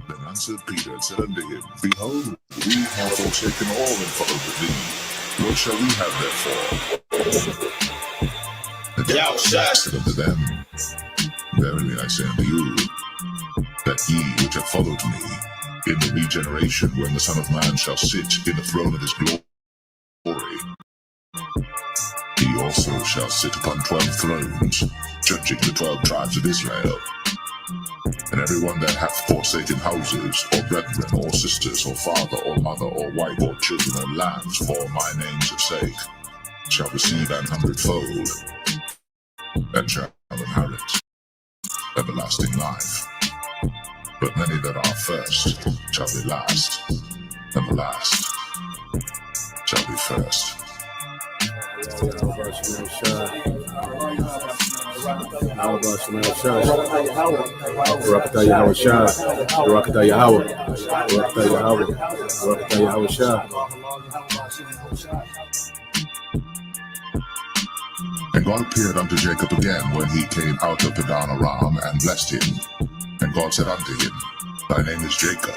Then answered Peter and said unto him, Behold, we have forsaken all and followed thee. What shall we have therefore? And Jesus said unto them, Verily I say unto you, that ye which have followed me, in the regeneration when the Son of Man shall sit in the throne of his glory, he also shall sit upon 12 thrones, judging the 12 tribes of Israel. And everyone that hath forsaken houses, or brethren, or sisters, or father, or mother, or wife, or children, or lands, for my name's sake, shall receive an hundredfold, and shall inherit everlasting life. But many that are first shall be last, and the last shall be first. And God appeared unto Jacob again when he came out of Padan Aram, and blessed him. And God said unto him, Thy name is Jacob.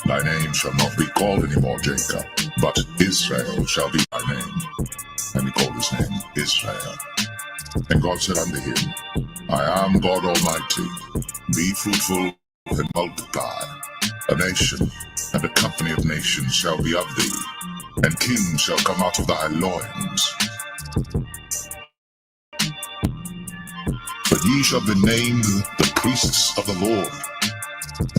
Thy name shall not be called any more Jacob, but Israel shall be thy name. And he called his name Israel. And God said unto him, I am God Almighty. Be fruitful and multiply. A nation and a company of nations shall be of thee, and kings shall come out of thy loins. But ye shall be named the priests of the Lord.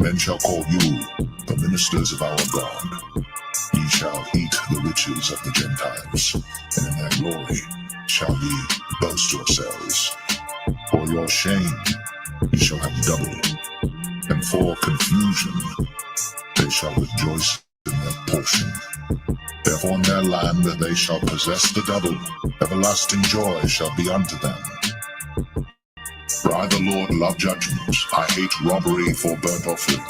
Men shall call you the ministers of our God. Ye shall eat the riches of the Gentiles, and in their glory shall ye boast yourselves. For your shame ye shall have double, and for confusion they shall rejoice in their portion. Therefore in their land they shall possess the double, everlasting joy shall be unto them. For I the Lord love judgment, I hate robbery for burnt offering,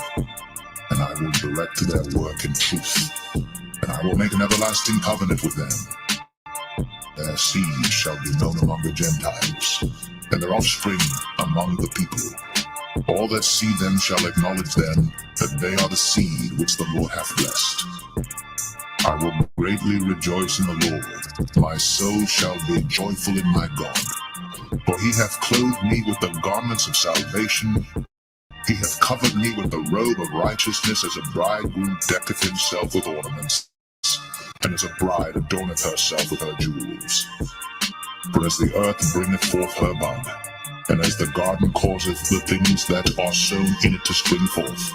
and I will direct their work in truth, and I will make an everlasting covenant with them. Their seed shall be known among the Gentiles, and their offspring among the people. All that see them shall acknowledge them, that they are the seed which the Lord hath blessed. I will greatly rejoice in the Lord. My soul shall be joyful in my God. For he hath clothed me with the garments of salvation. He hath covered me with the robe of righteousness, as a bridegroom decketh himself with ornaments, and as a bride adorneth herself with her jewels. For as the earth bringeth forth her bud, and as the garden causeth the things that are sown in it to spring forth,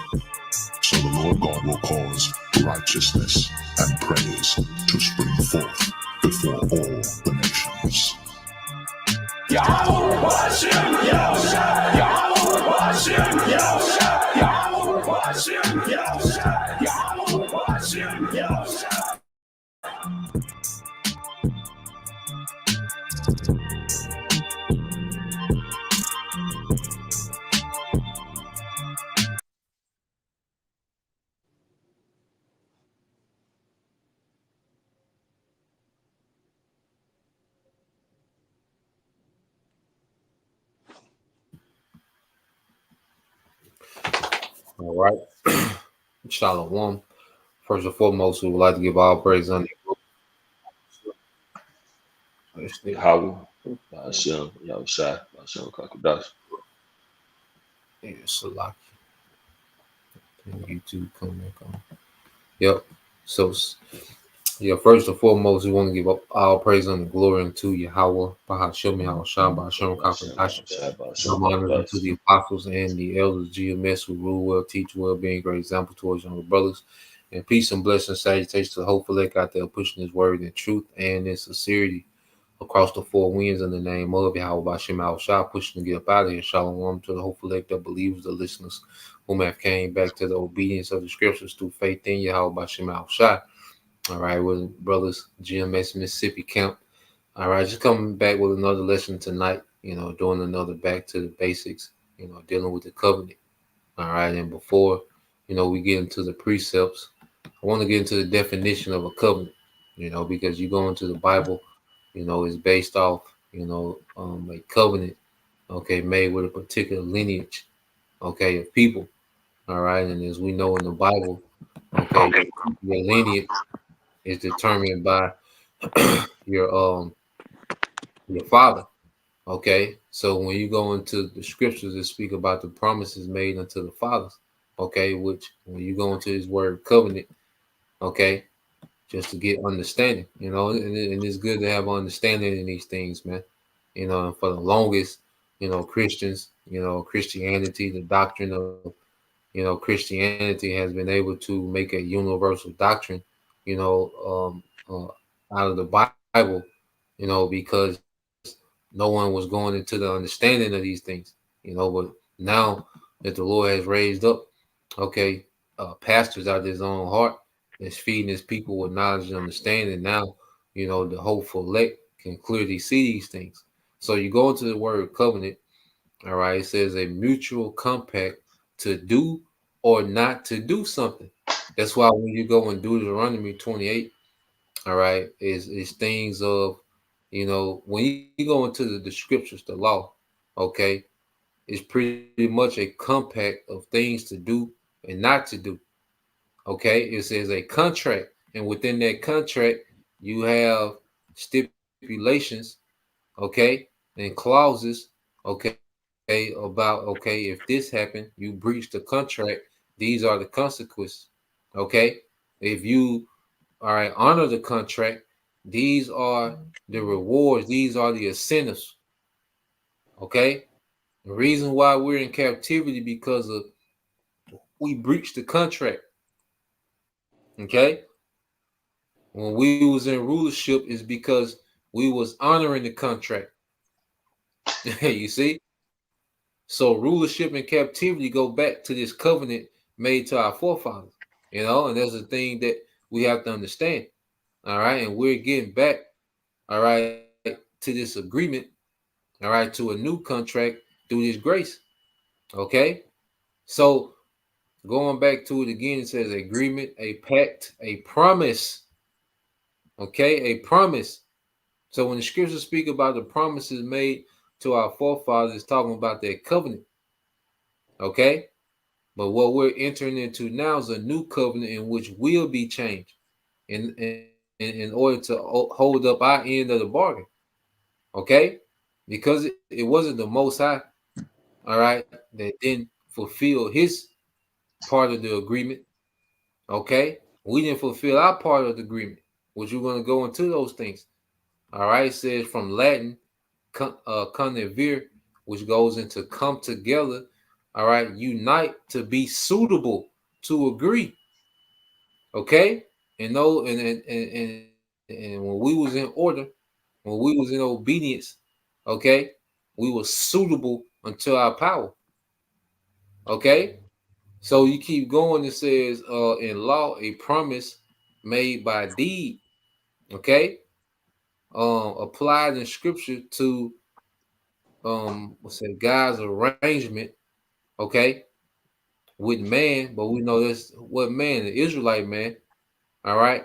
so the Lord God will cause righteousness and praise to spring forth before all the nations. Yahweh Hashem, Yahweh, Yahweh Hashem, Yahweh, Yahweh Hashem, Yahweh, Yahweh Hashem, Yahweh. All right. Shalom. First and foremost, we would like to give all praise unto Yahweh, Hashem, Yahushai, Hashem, Kakadash. Salaki. YouTube come back on. Yep. So, yeah, first and foremost, we want to give all praise and glory unto Yahweh, Bahashem, Yahushua, Bahashem, Kakadash. Some honors unto the apostles and the elders, GMS, who rule well, teach well, being a great example towards younger brothers. And peace and blessings, salutations to the hopeful elect out there pushing his word in truth and in sincerity across the four winds in the name of Yahweh Bashem Al-Shah, pushing to get up out of here. Shalom to the hopeful elect of believers, the listeners whom have came back to the obedience of the scriptures through faith in Yahweh Bashem Al-Shah. All right, with brothers, GMS Mississippi Camp. All right, just coming back with another lesson tonight, doing another back to the basics, dealing with the covenant. All right, and before, we get into the precepts, I want to get into the definition of a covenant, because you go into the Bible, it's based off, a covenant, okay, made with a particular lineage, okay, of people, All right, and as we know in the Bible, okay, your lineage is determined by your your father. Okay, so when you go into the scriptures that speak about the promises made unto the fathers, okay, which when you go into his word covenant, okay, just to get understanding, and it's good to have understanding in these things, man. And for the longest, Christians, Christianity, the doctrine of, Christianity has been able to make a universal doctrine, you know, out of the Bible, because no one was going into the understanding of these things, but now that the Lord has raised up, okay, pastors out of his own heart, is feeding his people with knowledge and understanding. Now, the hopeful elect can clearly see these things. So you go into the word covenant, all right, it says a mutual compact to do or not to do something. That's why when you go in Deuteronomy 28, all right, is things of, when you go into the scriptures, the law, okay, it's pretty much a compact of things to do and not to do. Okay, it says a contract, and within that contract, you have stipulations, okay, and clauses, okay, about, okay, if this happened, you breach the contract, these are the consequences, okay. If you, all right, honor the contract, these are the rewards, these are the incentives, okay. The reason why we're in captivity because of we breached the contract, okay. When we was in rulership is because we was honoring the contract. You see? So rulership and captivity go back to this covenant made to our forefathers, and there's a thing that we have to understand. All right, and we're getting back, all right, to this agreement, all right, to a new contract through this grace. Okay. So going back to it again, it says agreement, a pact, a promise. Okay, a promise. So when the scriptures speak about the promises made to our forefathers, it's talking about their covenant. Okay. But what we're entering into now is a new covenant in which will be changed in order to hold up our end of the bargain. Okay. Because it wasn't the Most High, all right, that didn't fulfill his part of the agreement. Okay. We didn't fulfill our part of the agreement, which we're going to go into those things. All right. It says from Latin, convivere, which goes into come together, all right, unite, to be suitable, to agree. Okay. And no, and when we was in order, when we was in obedience, okay, we were suitable unto our power. Okay. So you keep going, it says in law, a promise made by deed, okay, applied in scripture to what's that, God's arrangement, okay, with man, but we know this what man, the Israelite man, all right.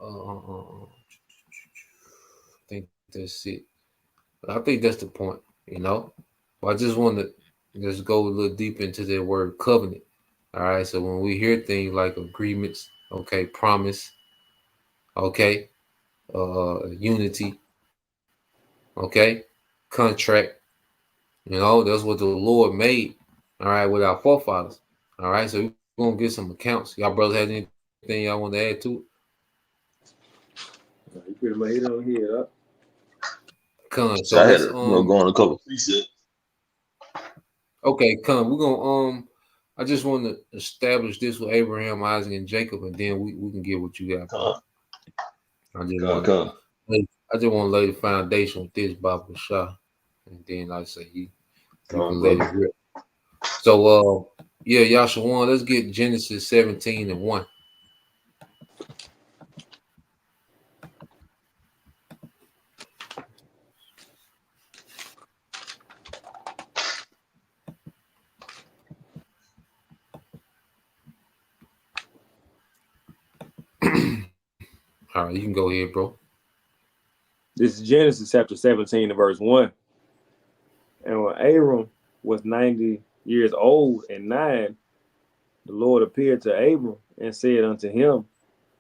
I think that's it. I think that's the point. But I just want to just go a little deep into that word covenant. All right. So when we hear things like agreements, okay, promise, okay, unity, okay, contract, that's what the Lord made, all right, with our forefathers. All right. So we're gonna get some accounts. Y'all brothers have anything y'all want to add to it? You pretty much hit on here, up. Come, So so I had let's to go on a couple precepts. Okay, come. We're gonna I just want to establish this with Abraham, Isaac, and Jacob, and then we can get what you got. I just want to lay the foundation with this, Baba Shah, and then like I say you can let it rip. So yeah, Yashawan, let's get Genesis 17:1. All right, you can go ahead, bro. This is Genesis chapter 17 and verse 1. And when Abram was 90 years old and 9, the Lord appeared to Abram and said unto him,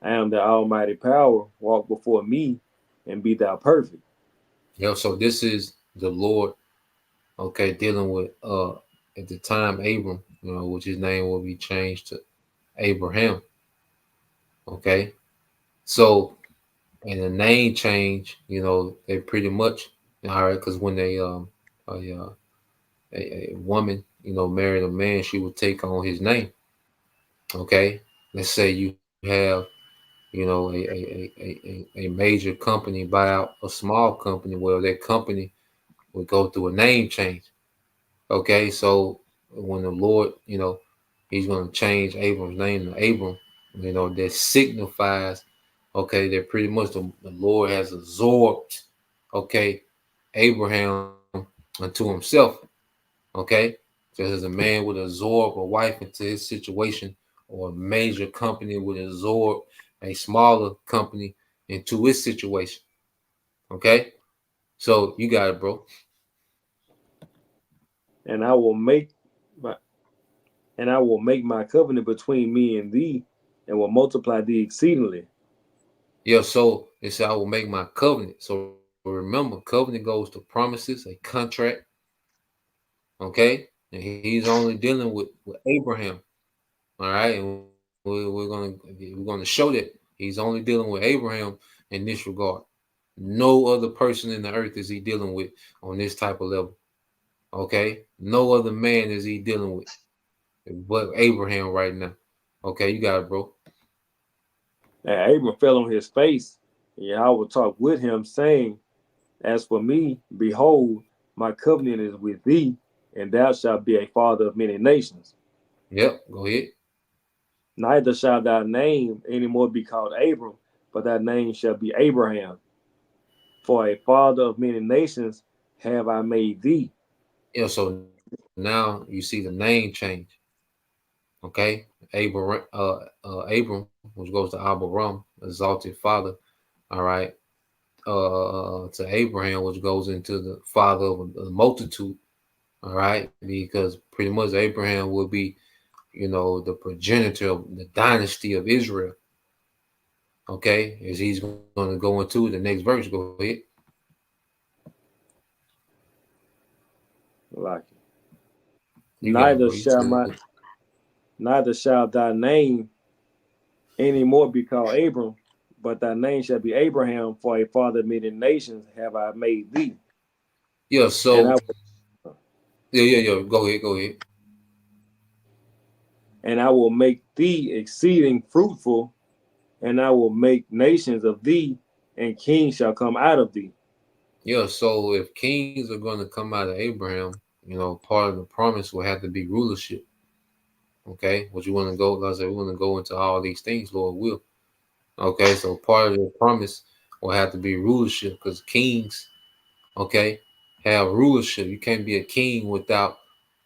I am the almighty power, walk before me and be thou perfect. So this is the Lord, okay, dealing with at the time Abram, which his name will be changed to Abraham. Okay. So and the name change, they pretty much all right, because when they a woman, married a man, she would take on his name. Okay. Let's say you have, a major company buy out a small company. Well, that company would go through a name change. Okay. So when the Lord, he's going to change Abram's name to Abram, that signifies, okay, that pretty much the Lord has absorbed, okay, Abraham unto himself. Okay. Just as a man would absorb a wife into his situation, or a major company would absorb a smaller company into its situation. Okay. So you got it, bro. And I will make my covenant between me and thee, and will multiply thee exceedingly. Yeah, so it said I will make my covenant. So remember, covenant goes to promises, a contract. Okay. And he's only dealing with Abraham. All right. And we're gonna show that he's only dealing with Abraham in this regard. No other person in the earth is he dealing with on this type of level. Okay. No other man is he dealing with but Abraham right now. Okay, you got it, bro. And Abram fell on his face, and Yahweh talked with him, saying, As for me, behold, my covenant is with thee, and thou shalt be a father of many nations. Yep, go ahead. Neither shall thy name any more be called Abram, but thy name shall be Abraham. For a father of many nations have I made thee. Yeah, so now you see the name change. Okay, Abram, which goes to Abraham, exalted father. All right, to Abraham, which goes into the father of a multitude. All right, because pretty much Abraham will be, the progenitor of the dynasty of Israel. Okay, as he's going to go into the next verse. Go ahead. Like it. You got it, bro. Neither shall thy name any more be called Abram, but thy name shall be Abraham, for a father of many nations have I made thee. Yeah, so yeah. Go ahead. And I will make thee exceeding fruitful, and I will make nations of thee, and kings shall come out of thee. Yeah, so if kings are going to come out of Abraham, part of the promise will have to be rulership. Okay, what you want to go? Like I said, we want to go into all these things, Lord will. Okay, so part of the promise will have to be rulership, because kings, okay, have rulership. You can't be a king without,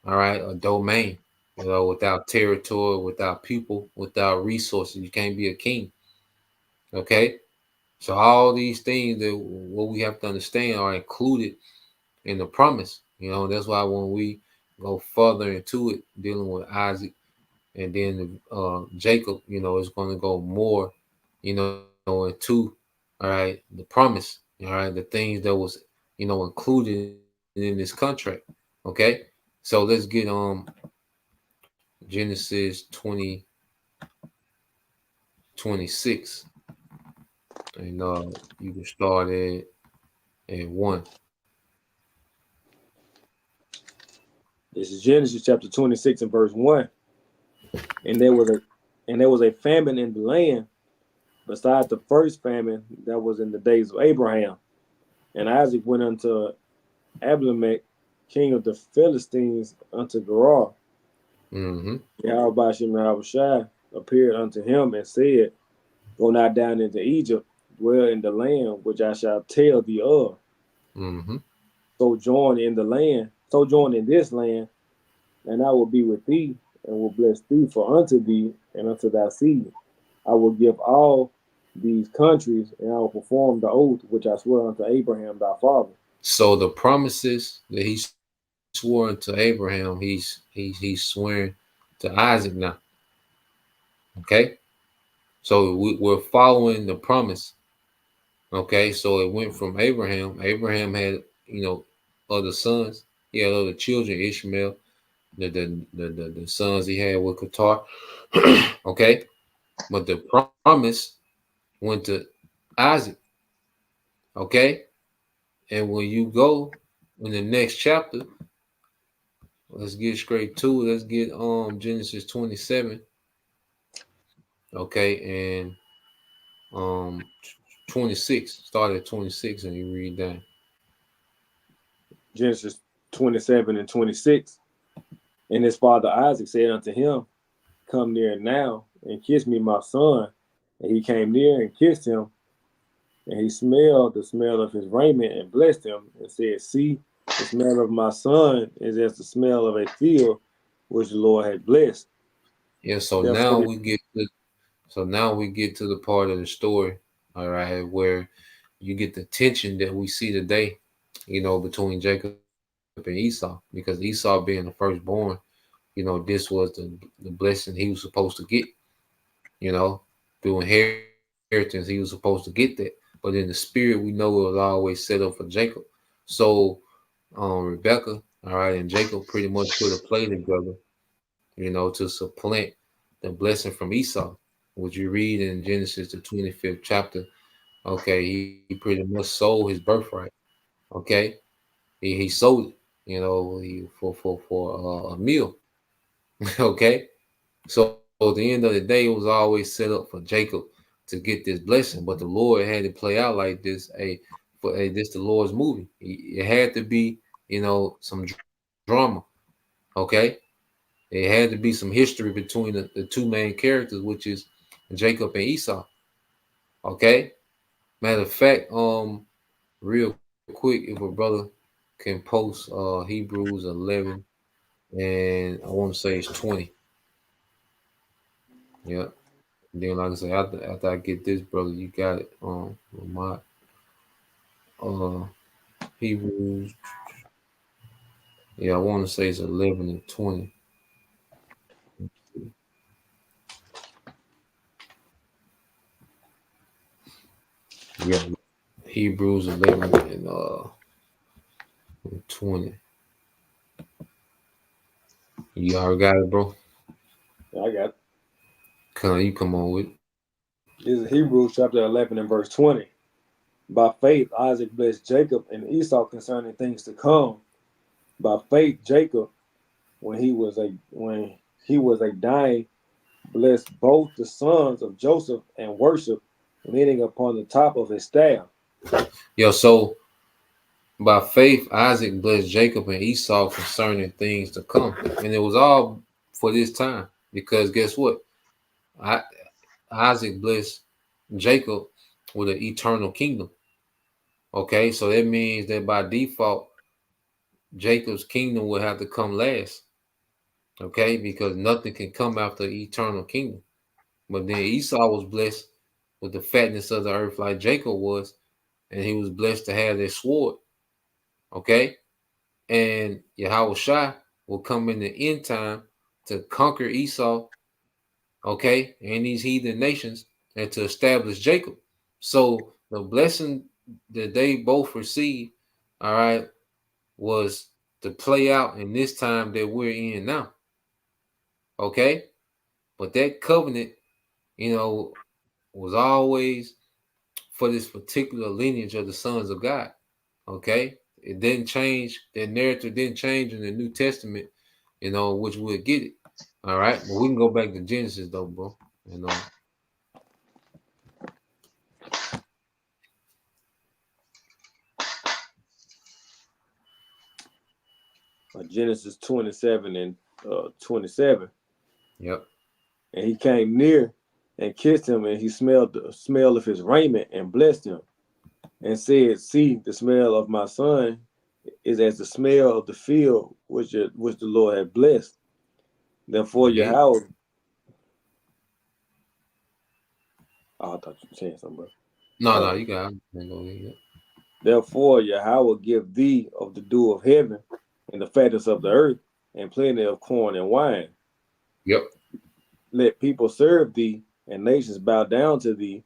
all right, a domain. Without territory, without people, without resources, you can't be a king. Okay, so all these things that what we have to understand are included in the promise. That's why when we go further into it, dealing with Isaac and then Jacob, it's going to go more, into all right the promise, all right, the things that was included in this contract. Okay, so let's get Genesis 20:26, and you can start at 1. This is Genesis chapter 26 and verse 1. And there was a famine in the land, beside the first famine that was in the days of Abraham. And Isaac went unto Abimelech, king of the Philistines, unto Gerar. Mm-hmm. Yahweh Shai appeared unto him and said, Go not down into Egypt, dwell in the land which I shall tell thee of. Mm-hmm. Sojourn in this land, and I will be with thee, and will bless thee, for unto thee and unto thy seed I will give all these countries, and I will perform the oath which I swear unto Abraham thy father. So the promises that he swore to Abraham, he's swearing to Isaac now. Okay, so we're following the promise. Okay, so it went from Abraham. Abraham had, other sons. He had other children, Ishmael, the sons he had with Qatar. Okay, but the promise went to Isaac. Okay, and when you go in the next chapter, let's get straight to it. Let's get Genesis 27. Okay, and 26. Start at 26 and you read that. Genesis 27 and 26. And his father Isaac said unto him, Come near now and kiss me, my son. And he came near and kissed him. And he smelled the smell of his raiment and blessed him and said, See, the smell of my son is as the smell of a field which the Lord had blessed. Yeah, so Therefore, now we get to the part of the story, all right, where you get the tension that we see today, between Jacob and Esau, because Esau being the firstborn, this was the blessing he was supposed to get, through inheritance, he was supposed to get that. But in the spirit, we know it was always set up for Jacob. So Rebecca, all right, and Jacob pretty much put a play together, to supplant the blessing from Esau, which you read in Genesis, the 25th chapter. Okay, he pretty much sold his birthright. Okay, he sold it, for a meal. Okay, so at the end of the day, it was always set up for Jacob to get this blessing, but the Lord had to play out like this. This the Lord's movie. It had to be, some drama. Okay, it had to be some history between the two main characters, which is Jacob and Esau. Okay. Matter of fact, real quick, if a brother can post Hebrews 11 and I want to say it's 20. Yeah. Then like I say, after I get this, brother, you got it. My uh Hebrews. Yeah, I want to say it's 11 and 20. Yeah, Hebrews 11 and 20. You already got it, bro. I got it. You come on with it. This is Hebrews chapter 11 and verse 20. By faith, Isaac blessed Jacob and Esau concerning things to come. By faith, Jacob, when he was a dying, blessed both the sons of Joseph and worship, leaning upon the top of his staff. Yo, so by faith, Isaac blessed Jacob and Esau concerning things to come. And it was all for this time. Because guess what? Isaac blessed Jacob with an eternal kingdom. Okay, so that means that by default, Jacob's kingdom will have to come last. Okay, because nothing can come after eternal kingdom. But then Esau was blessed with the fatness of the earth like Jacob was, and he was blessed to have that sword. Okay, and Yahweh Shai will come in the end time to conquer Esau, okay, and these heathen nations, and to establish Jacob. So the blessing that they both received, all right, was to play out in this time that we're in now. Okay, but that covenant, was always for this particular lineage of the sons of God. Okay, it didn't change. That narrative didn't change in the New Testament, which we'll get it. All right, but we can go back to Genesis though, bro. Genesis 27 and 27. Yep. And he came near and kissed him, and he smelled the smell of his raiment and blessed him, and said, See, the smell of my son is as the smell of the field which the Lord had blessed. Therefore, Yahweh. Oh, I thought you were saying something, bro. No, you got it. Therefore, Yahweh give thee of the dew of heaven and the fatness of the earth and plenty of corn and wine. Yep. let people serve thee, and nations bow down to thee.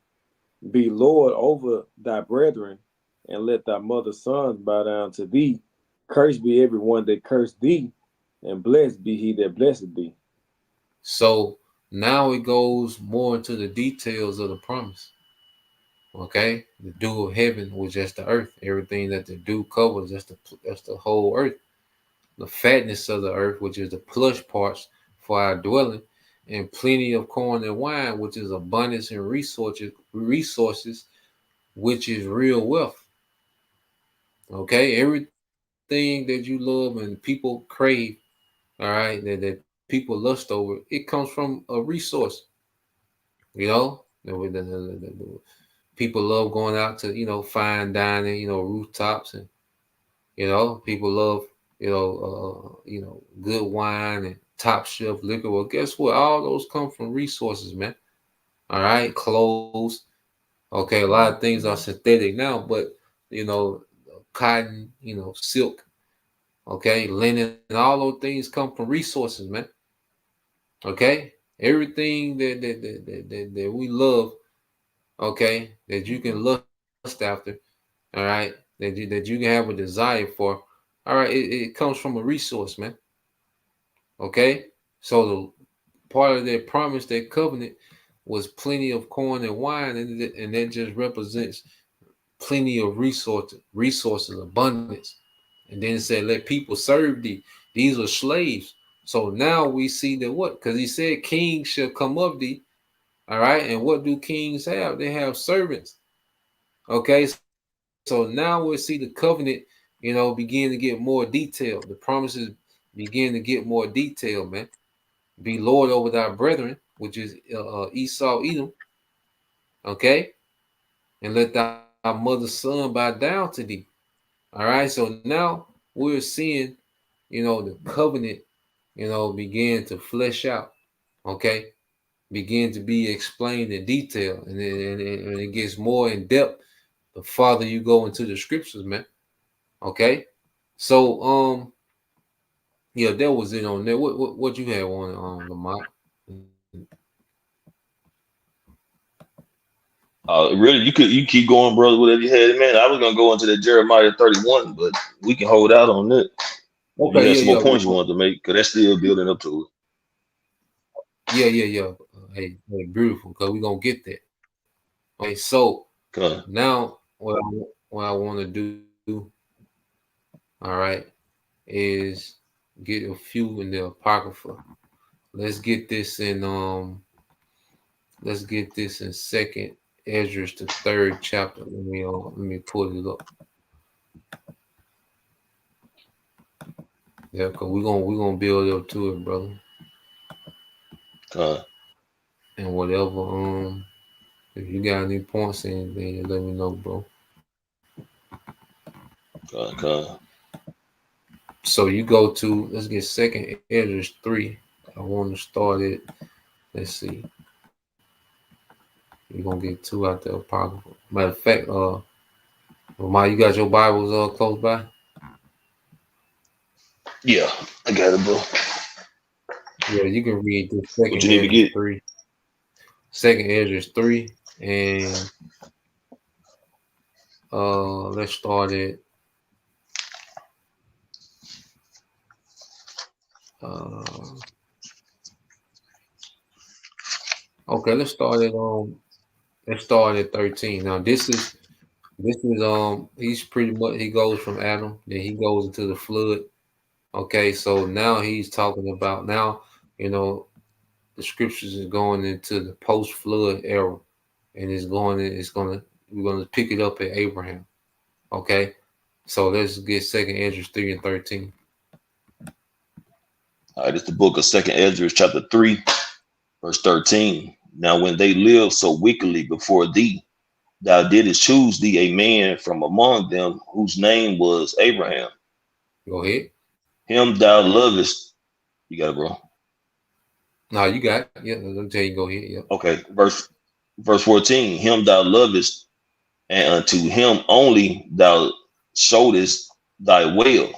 Be Lord over thy brethren, and let thy mother's sons bow down to thee. Cursed be everyone that cursed thee, and blessed be he that blessed thee. So now it goes more into the details of the promise. Okay, the dew of heaven was just the earth. Everything that the dew covers, that's the whole earth. The fatness of the earth, which is the plush parts for our dwelling, and plenty of corn and wine, which is abundance and resources, which is real wealth. Okay, everything that you love and people crave, all right, that people lust over, it comes from a resource. You know, people love going out to fine dining, rooftops, and people love good wine and top shelf liquor. Well, guess what? All those come from resources, man. All right, clothes. Okay, a lot of things are synthetic now, but cotton, silk, okay, linen, and all those things come from resources, man. Okay, everything that we love, okay, that you can lust after, all right, that you can have a desire for, all right, it comes from a resource, man. Okay, so the part of that promise, that covenant, was plenty of corn and wine, and that just represents plenty of resources, abundance. And then it said, let people serve thee. These are slaves. So now we see that what? Because he said, kings shall come of thee. All right. And what do kings have? They have servants. Okay. So now we'll see the covenant, begin to get more detailed. The promises begin to get more detailed, man. Be Lord over thy brethren, which is Esau, Edom. Okay. And let thy mother's son bow down to thee. All right. So now we're seeing, the covenant, begin to flesh out. Okay. Begin to be explained in detail. And it gets more in depth the farther you go into the scriptures, man. Okay. So, yeah, that was it on there. What you have on Lamont? Really, you keep going, brother. Whatever you had, man. I was gonna go into the Jeremiah 31, but we can hold out on that. Okay, you have some more points you want to make, because that's still building up to it. Yeah. Hey, beautiful, because we're gonna get there. Okay, so now what I want to do, all right, is get a few in the Apocrypha. Let's get this in Second Esdras, the 3rd chapter. Let me pull it up. Yeah, because we're gonna build up to it, brother. And whatever, if you got any points in there, let me know, bro. So you go to, let's get Second Esdras 3. I want to start it. Let's see. You're gonna get 2 out there, Apocrypha. Matter of fact, Lamar, you got your Bibles close by? Yeah, I got it, bro. Yeah, you can read this Second Esdras 3. Second Esdras 3, and let's start it. Okay, let's start at 13. Now this is he's pretty much, he goes from Adam, then he goes into the flood. Okay, so now he's talking about, now the scriptures is going into the post-flood era, and we're gonna pick it up at Abraham. Okay, so let's get Second Esdras 3 and 13. All right, it's the book of Second Esdras, chapter 3, verse 13. Now, when they lived so wickedly before thee, thou didst choose thee a man from among them whose name was Abraham. Go ahead. Him thou lovest. You got it, bro. No, you got it. Yeah, let me tell you. Go ahead. Yeah. Okay, verse 14. Him thou lovest, and unto him only thou showedest thy will,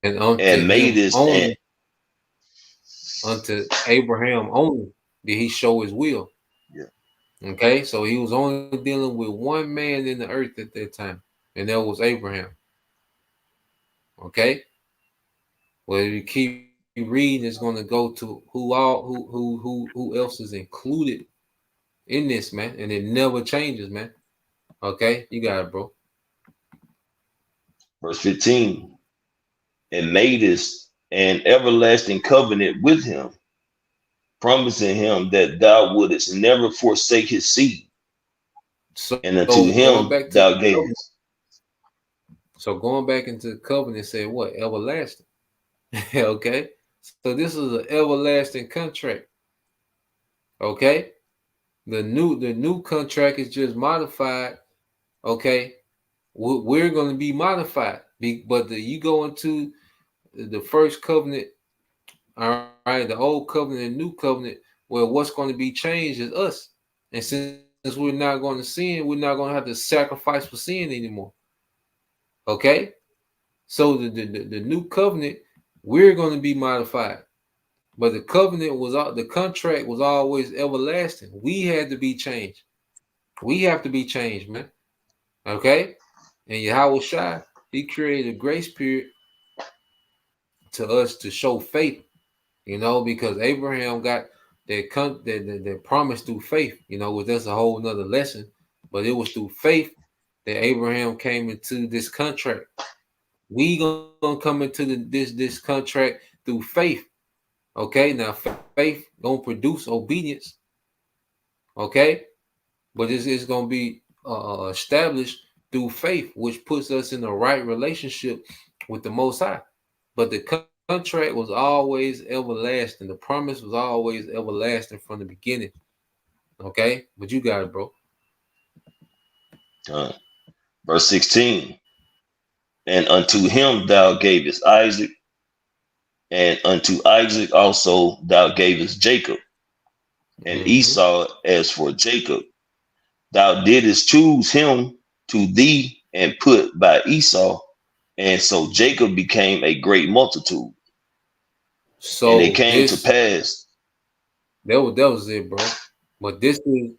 and madest unto Abraham only did he show his will. Yeah. Okay, so he was only dealing with one man in the earth at that time, and that was Abraham. Okay, well, if you keep reading, it's going to go to who else is included in this, man, and it never changes, man. Okay, you got it, bro. Verse 15, and made us an everlasting covenant with him, promising him that thou wouldest never forsake his seed. So, And unto him thou gavest. So going back into the covenant, said what? Everlasting. Okay, so this is an everlasting contract. Okay, the new contract is just modified. Okay, we're going to be modified, but you go into the first covenant, all right, the old covenant and new covenant, well, what's going to be changed is us. And since we're not going to sin, we're not going to have to sacrifice for sin anymore. Okay, so the new covenant, we're going to be modified, but the contract was always everlasting. We had to be changed. We have to be changed, man. Okay, and Yahweh Shai, he created a grace period to us to show faith, because Abraham got that promise through faith, which that's a whole nother lesson. But it was through faith that Abraham came into this contract. We gonna come into this contract through faith. Okay, now faith gonna produce obedience. Okay, but it's gonna be established through faith, which puts us in the right relationship with the Most High. But the contract was always everlasting. The promise was always everlasting from the beginning. Okay, but you got it, bro. Verse 16, and unto him thou gavest Isaac, and unto Isaac also thou gavest Jacob, and Esau. As for Jacob, thou didst choose him to thee and put by Esau, and so Jacob became a great multitude. So and it came to pass. That was it, bro. But this is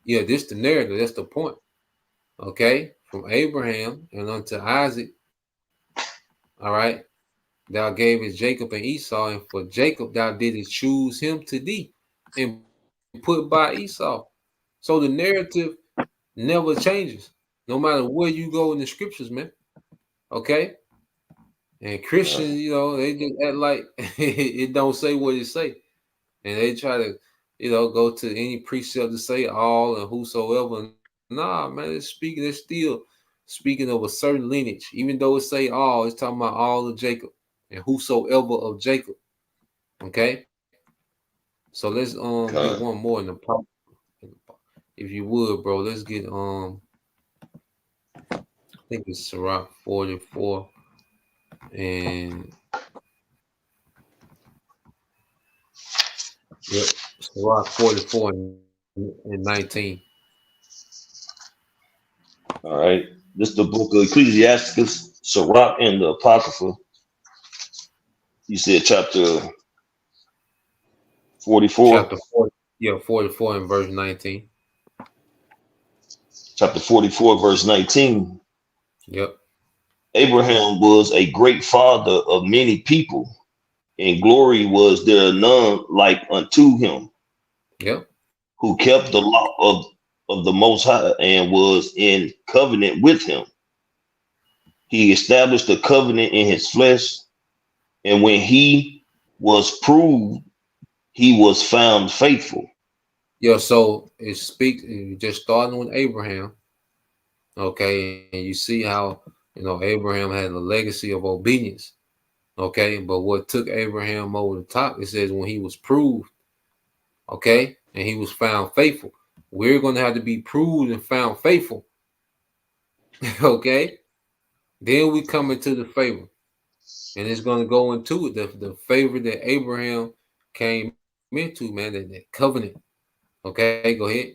this the narrative. That's the point. Okay, from Abraham and unto Isaac. All right, thou gavest Jacob and Esau, and for Jacob thou didst choose him to thee and put by Esau. So the narrative never changes, no matter where you go in the scriptures, man. Okay, and Christians, they just act like it don't say what it say, and they try to, go to any precept to say all and whosoever. Nah, man, it's still speaking of a certain lineage, even though it say all, it's talking about all of Jacob and whosoever of Jacob. Okay, so let's get one more in the pop, if you would, bro. Let's get I think it's Sirach 44 and Sirach 44 and 19. All right, this is the book of Ecclesiasticus, Sirach, and the Apocrypha. You said chapter 44. Chapter 44 and verse 19. Chapter 44, verse 19. Yep. Abraham was a great father of many people, and glory was there none like unto him. Yep. Who kept the law of the Most High and was in covenant with him. He established a covenant in his flesh, and when he was proved, he was found faithful. Yeah, so it speaks, just starting with Abraham. Okay, and you see how Abraham had a legacy of obedience. Okay, but what took Abraham over the top, it says when he was proved, okay, and he was found faithful. We're going to have to be proved and found faithful. Okay, then we come into the favor, and it's going to go into it, the favor that Abraham came into, man, that covenant. Okay, go ahead.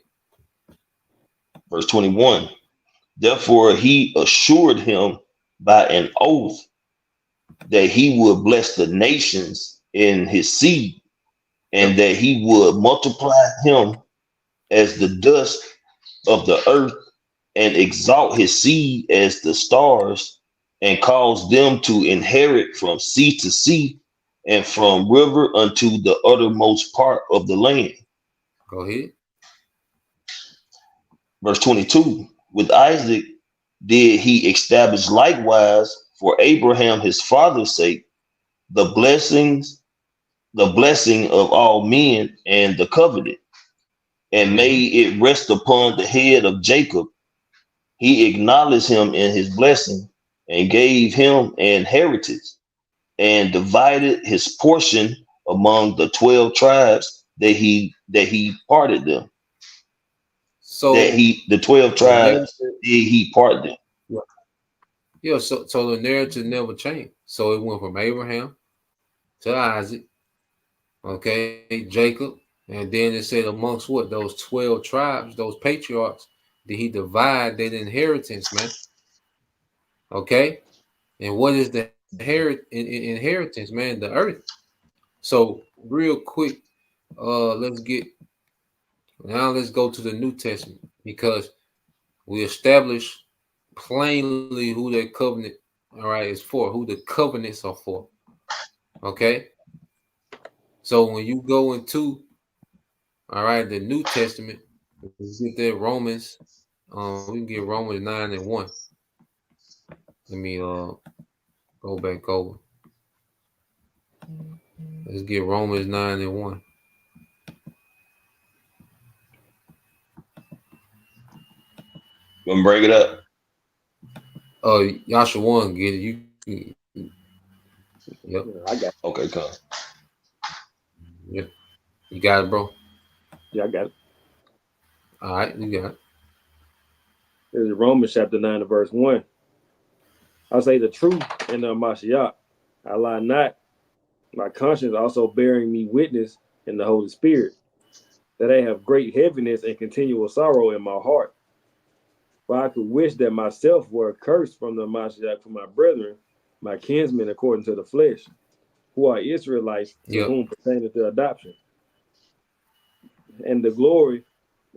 Verse 21. Therefore, he assured him by an oath that he would bless the nations in his seed, and that he would multiply him as the dust of the earth, and exalt his seed as the stars, and cause them to inherit from sea to sea, and from river unto the uttermost part of the land. Go ahead. Verse 22, with Isaac did he establish likewise for Abraham his father's sake the blessing of all men and the covenant, and made it rest upon the head of Jacob. He acknowledged him in his blessing, and gave him an heritage, and divided his portion among the 12 tribes that he parted them. So The 12 tribes he parted them. Yeah, so the narrative never changed. So it went from Abraham to Isaac, okay, Jacob, and then it said amongst what, those 12 tribes, those patriarchs, did he divide their inheritance, man? Okay, and what is the inheritance, man? The earth. So real quick, let's go to the New Testament, because we established plainly who that covenant, all right, is for, who the covenants are for. Okay, so when you go into, all right, the New Testament, we get there Romans, we can get Romans 9:1. Let me go back over. Let's get Romans 9:1. Gonna break it up. Y'all should one get it. Yep. I got it. Okay, come. Yep. You got it, bro. Yeah, I got it. All right, you got it. This is Romans chapter 9 and verse 1. I say the truth in the Mashiach. I lie not. My conscience also bearing me witness in the Holy Spirit, that I have great heaviness and continual sorrow in my heart. For I could wish that myself were accursed from the Mashiach for my brethren, my kinsmen according to the flesh, who are Israelites, to whom pertaineth the adoption, and the glory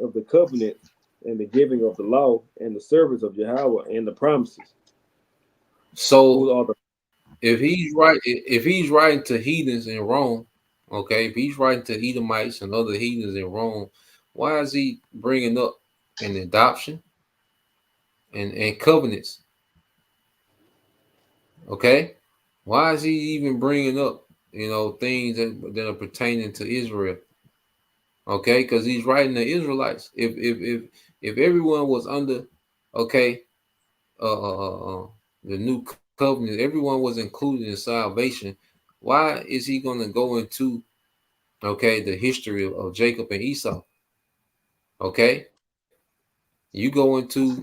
of the covenant, and the giving of the law, and the service of Yahweh, and the promises. So if he's writing to heathens in Rome, okay, if he's writing to Edomites and other heathens in Rome, why is he bringing up an adoption and covenants? Okay, why is he even bringing up, things that are pertaining to Israel? Okay, because he's writing to Israelites. If everyone was under, okay, the new covenant, everyone was included in salvation, why is he going to go into, okay, the history of Jacob and Esau? Okay, you go into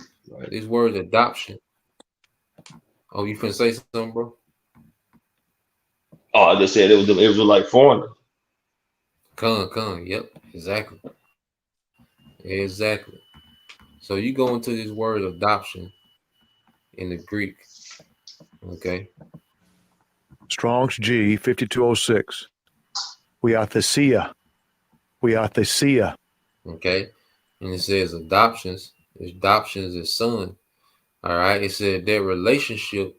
this word adoption. Oh, you finna say something, bro? Oh, I just said it was like foreigner. Con, yep, exactly. So you go into this word adoption in the Greek, okay? Strong's G 5206. We are Thesia. Okay, and it says adoptions is son. All right, it said that relationship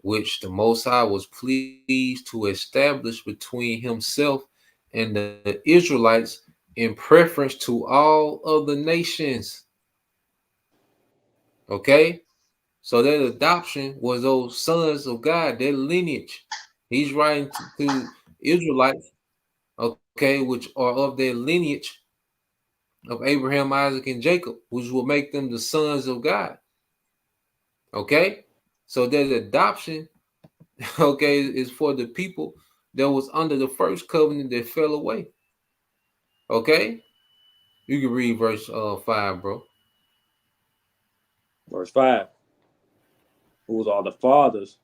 which the Most High was pleased to establish between himself and the Israelites in preference to all other nations. Okay, so that adoption was those sons of God, their lineage. He's writing to Israelites, okay, which are of their lineage of Abraham, Isaac, and Jacob, which will make them the sons of God. Okay, so that adoption, okay, is for the people that was under the first covenant that fell away. Okay, you can read verse 5, bro. Verse 5. Whose are the fathers,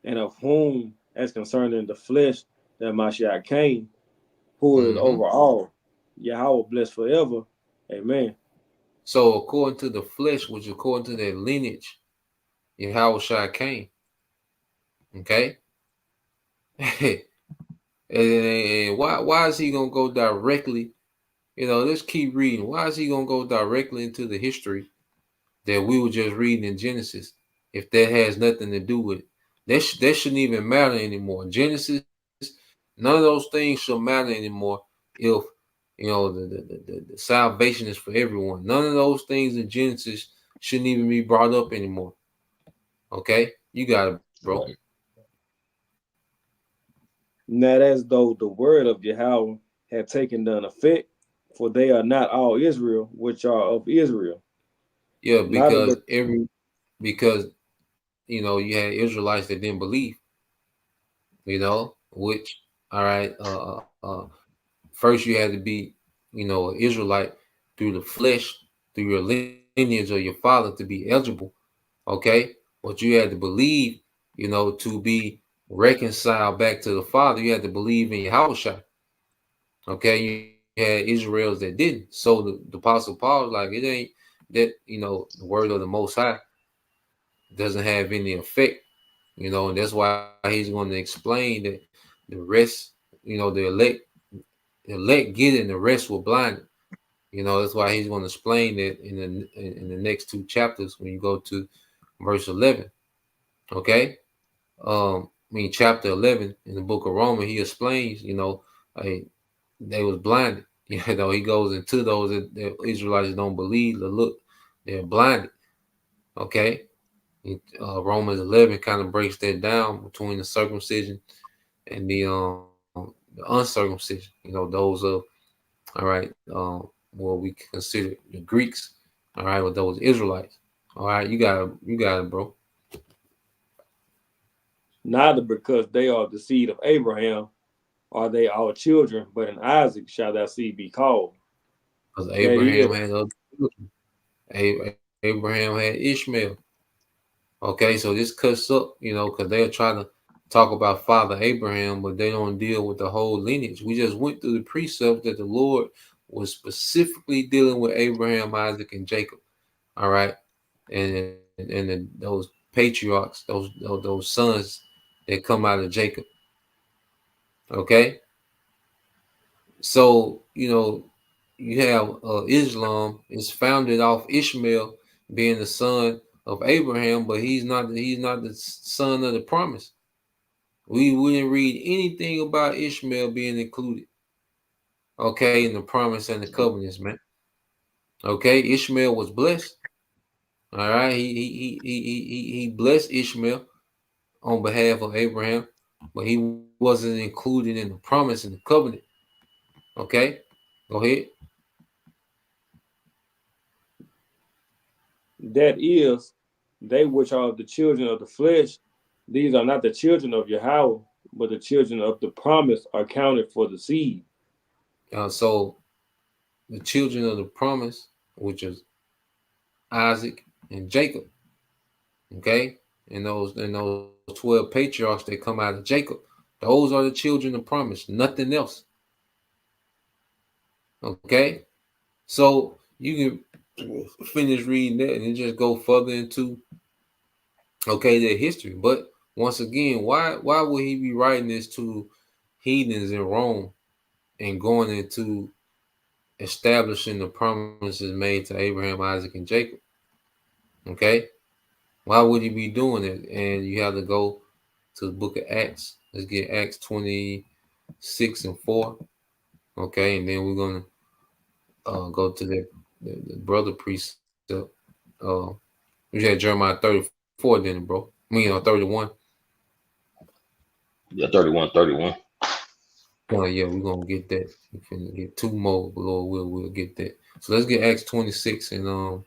and of whom, as concerning the flesh, that Mashiach came, who is over all, Yahweh blessed forever. Amen. So according to the flesh, which according to their lineage, Yahweh came. Okay. And why is he gonna go directly? Let's keep reading. Why is he gonna go directly into the history that we were just reading in Genesis if that has nothing to do with it? That shouldn't even matter anymore. Genesis, none of those things should matter anymore if the salvation is for everyone. None of those things in Genesis shouldn't even be brought up anymore. Okay, you got it, bro. Right. Not as though the word of Yahweh had taken none effect, for they are not all Israel, which are of Israel. Yeah, Neither because you had Israelites that didn't believe, which all right, first you had to be, an Israelite through the flesh, through your lineage of your father to be eligible, okay? But you had to believe, to be reconciled back to the Father. You had to believe in Yahushua, okay? You had Israels that didn't. So the Apostle Paul was like, it ain't that, the word of the Most High doesn't have any effect, and that's why he's going to explain that the rest, the elect get it and the rest were blinded. That's why he's going to explain that in the next two chapters when you go to verse 11. Okay. Chapter 11 in the book of Romans, he explains, they was blinded. He goes into those that Israelites don't believe. Look, they're blinded. Okay. Romans 11 kind of breaks that down between the circumcision and the uncircumcision. Those of all right, what we consider the Greeks. All right, with those Israelites. All right, you got it, bro. neither because they are the seed of Abraham are they all children, but in Isaac shall thy seed be called. Because Abraham had other children. Abraham had Ishmael. Okay, so this cuts up, because they'll try to talk about Father Abraham, but they don't deal with the whole lineage. We just went through the precept that the Lord was specifically dealing with Abraham, Isaac, and Jacob. All right, and those patriarchs, those sons that come out of Jacob. Okay, so you have Islam is founded off Ishmael being the son of Abraham, but he's not the son of the promise. We wouldn't read anything about Ishmael being included, okay, in the promise and the covenants, man. Okay, Ishmael was blessed. All right, he blessed Ishmael on behalf of Abraham, but he wasn't included in the promise and the covenant. Okay, go ahead. That is, they which are the children of the flesh, these are not the children of Yahweh, but the children of the promise are counted for the seed. So the children of the promise, which is Isaac and Jacob, okay, and those 12 patriarchs that come out of Jacob, those are the children of promise, nothing else. Okay, so you can finish reading that and then just go further into their history. But once again, why would he be writing this to heathens in Rome and going into establishing the promises made to Abraham, Isaac, and Jacob? Okay, why would he be doing it? And you have to go to the book of Acts. Let's get Acts 26 and 4. Okay, and then we're gonna go to the brother precept. We had Jeremiah 34, then, bro. 31. Yeah, 31. Oh yeah, we're gonna get that. We're gonna get two more, Lord we'll get that. So let's get Acts 26 and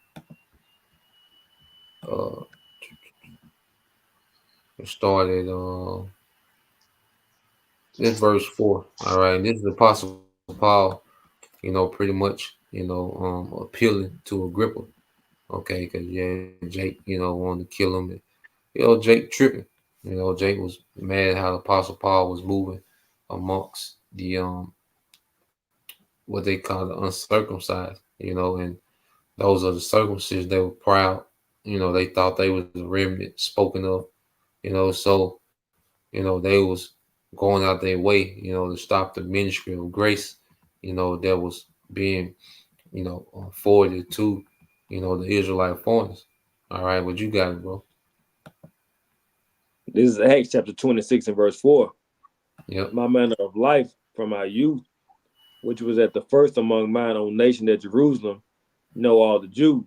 start at this verse 4. All right, this is the Apostle Paul, pretty much, appealing to Agrippa. Okay, because Jake, wanted to kill him. And, Jake tripping. Jake was mad how the Apostle Paul was moving amongst the what they call the uncircumcised, and those are the circumcision. They were proud, they thought they was the remnant spoken of, so they was going out their way, to stop the ministry of grace, that was being, forwarded to, the Israelite foreigners. All right, what you got, bro? This is Acts chapter 26 and verse 4. Yep. My manner of life from my youth, which was at the first among mine own nation at Jerusalem, know all the Jews,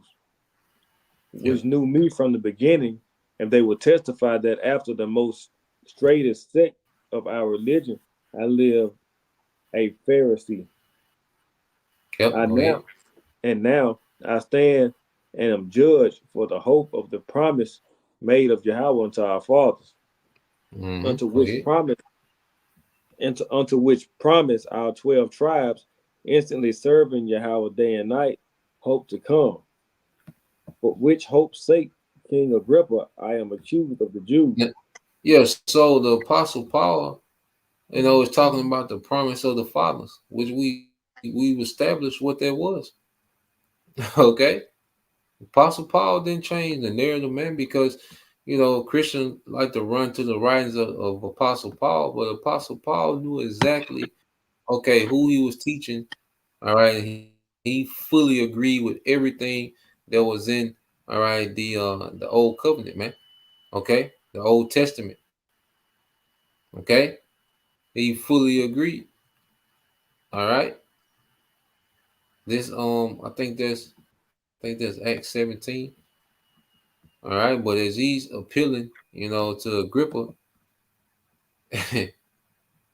which knew me from the beginning, and they will testify that after the most straightest sect of our religion, I live a Pharisee. Yep. Now I stand and am judged for the hope of the promise made of Yahweh unto our fathers, unto which promise our 12 tribes, instantly serving Yahweh day and night, hope to come. For which hope's sake, King Agrippa, I am accused of the Jews. Yes. So the Apostle Paul, is talking about the promise of the fathers, which we've established what that was. Okay. Apostle Paul didn't change the narrative, man, because Christians like to run to the writings of Apostle Paul, but Apostle Paul knew exactly, who he was teaching. All right, he fully agreed with everything that was in, all right, the old covenant, man. Okay, the Old Testament. Okay, he fully agreed. All right, this I think there's Acts 17. All right, but as he's appealing, to Agrippa,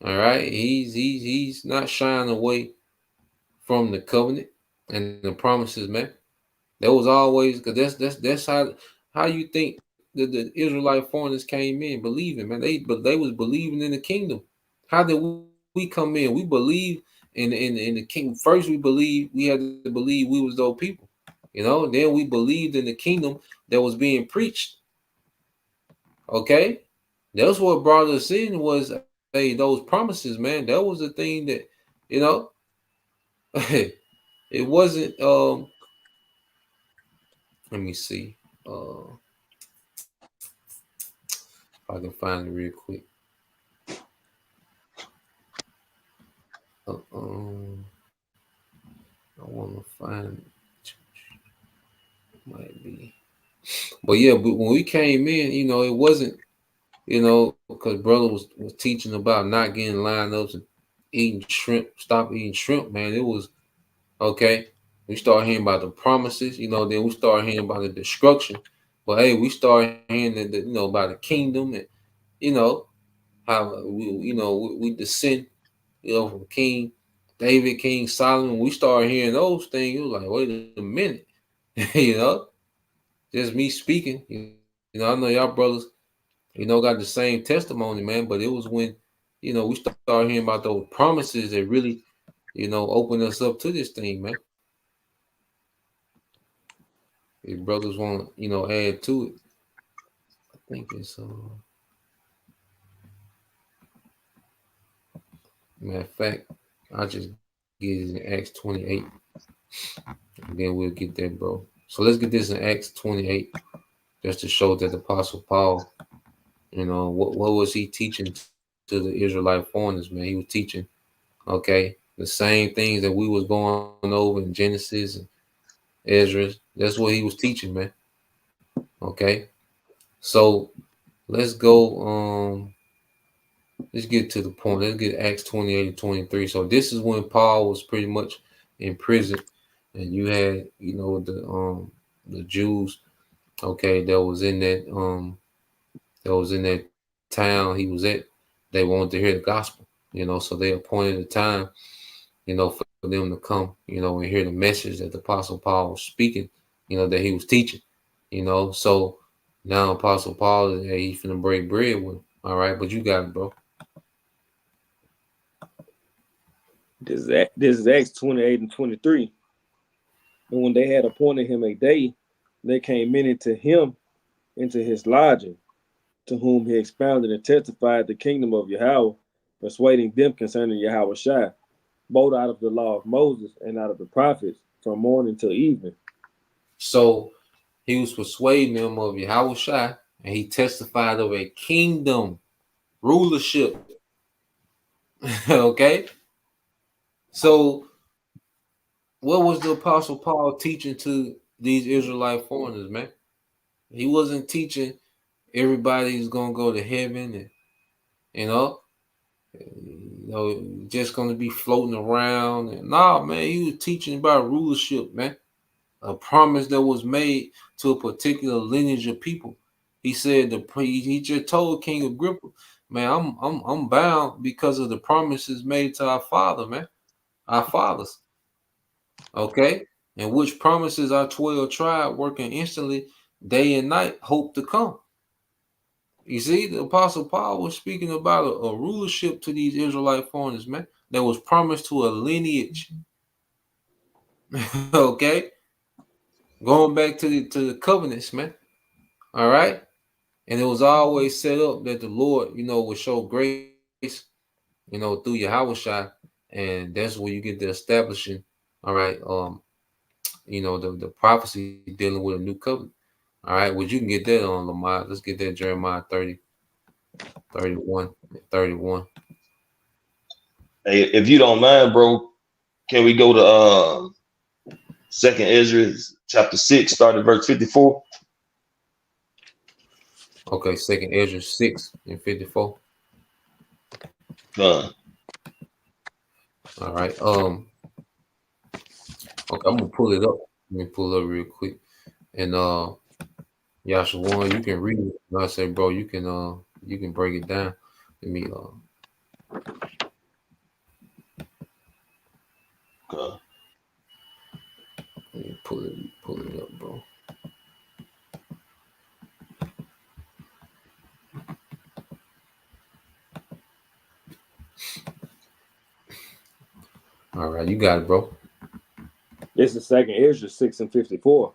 all right, he's not shying away from the covenant and the promises, man. That was always, because that's how you think the Israelite foreigners came in believing, man. They was believing in the kingdom. How did we come in? We believe in the kingdom. First, we had to believe we was those people. Then we believed in the kingdom that was being preached. Okay, that's what brought us in, was those promises, man. That was the thing that it wasn't. Let me see. If I can find it real quick. I want to find it. Might be. But yeah, but when we came in, it wasn't, because brother was teaching about not getting lineups and eating shrimp, stop eating shrimp, man. It was okay. We start hearing about the promises, then we start hearing about the destruction. But hey, we start hearing about the kingdom, and how we descend, from King David, King Solomon. We start hearing those things. It was like, wait a minute, just me speaking. I know y'all brothers, got the same testimony, man. But it was when, we started hearing about those promises that really, opened us up to this thing, man. If brothers want to, add to it, I think it's matter of fact, I'll just get it in Acts 28, and then we'll get there, bro. So let's get this in Acts 28, just to show that the Apostle Paul, what was he teaching to the Israelite foreigners, man? He was teaching, the same things that we was going over in Genesis and Ezra. That's what he was teaching, man. Okay, so let's go. Let's get to the point. Let's get Acts 28 and 23. So this is when Paul was pretty much in prison, and you had, the Jews, that was in that town he was at. They wanted to hear the gospel, so they appointed a time, for them to come, and hear the message that the Apostle Paul was speaking, that he was teaching, So now Apostle Paul is, he's finna break bread with him. All right, but you got it, bro. This is Acts 28 and 23. And when they had appointed him a day, they came in into his lodging, to whom he expounded and testified the kingdom of Yahweh, persuading them concerning Yahweh Shai, both out of the law of Moses and out of the prophets, from morning till evening. So he was persuading them of Yahweh Shai, and he testified of a kingdom, rulership, Okay, so what was the Apostle Paul teaching to these Israelite foreigners, man? He wasn't teaching everybody's gonna go to heaven, and you know, just gonna be floating around. And nah, man, he was teaching about rulership, man. A promise that was made to a particular lineage of people. He said he just told King Agrippa, man, I'm bound because of the promises made to our father, man, our fathers. Okay, and which promises our 12 tribe working instantly day and night hope to come. You see, the Apostle Paul was speaking about a rulership to these Israelite foreigners, man, that was promised to a lineage. Okay, going back to the covenants, man. All right, and it was always set up that the Lord, would show grace, through Yahushua, and that's where you get the establishing. All right, the prophecy dealing with a new covenant. All right, well, you can get that on Lamar. Let's get that Jeremiah 30, 31, 31. Hey, if you don't mind, bro, can we go to 2nd Ezra chapter 6, start at verse 54? Okay, 2nd Ezra 6 and 54. Done. All right. Okay, I'm gonna pull it up. Let me pull it up real quick. And Yashawan, you can read it. And I say, bro, you can break it down. Let me Okay. let me pull it up, bro. All right, you got it, bro. This is 2nd Ezra 6 and 54.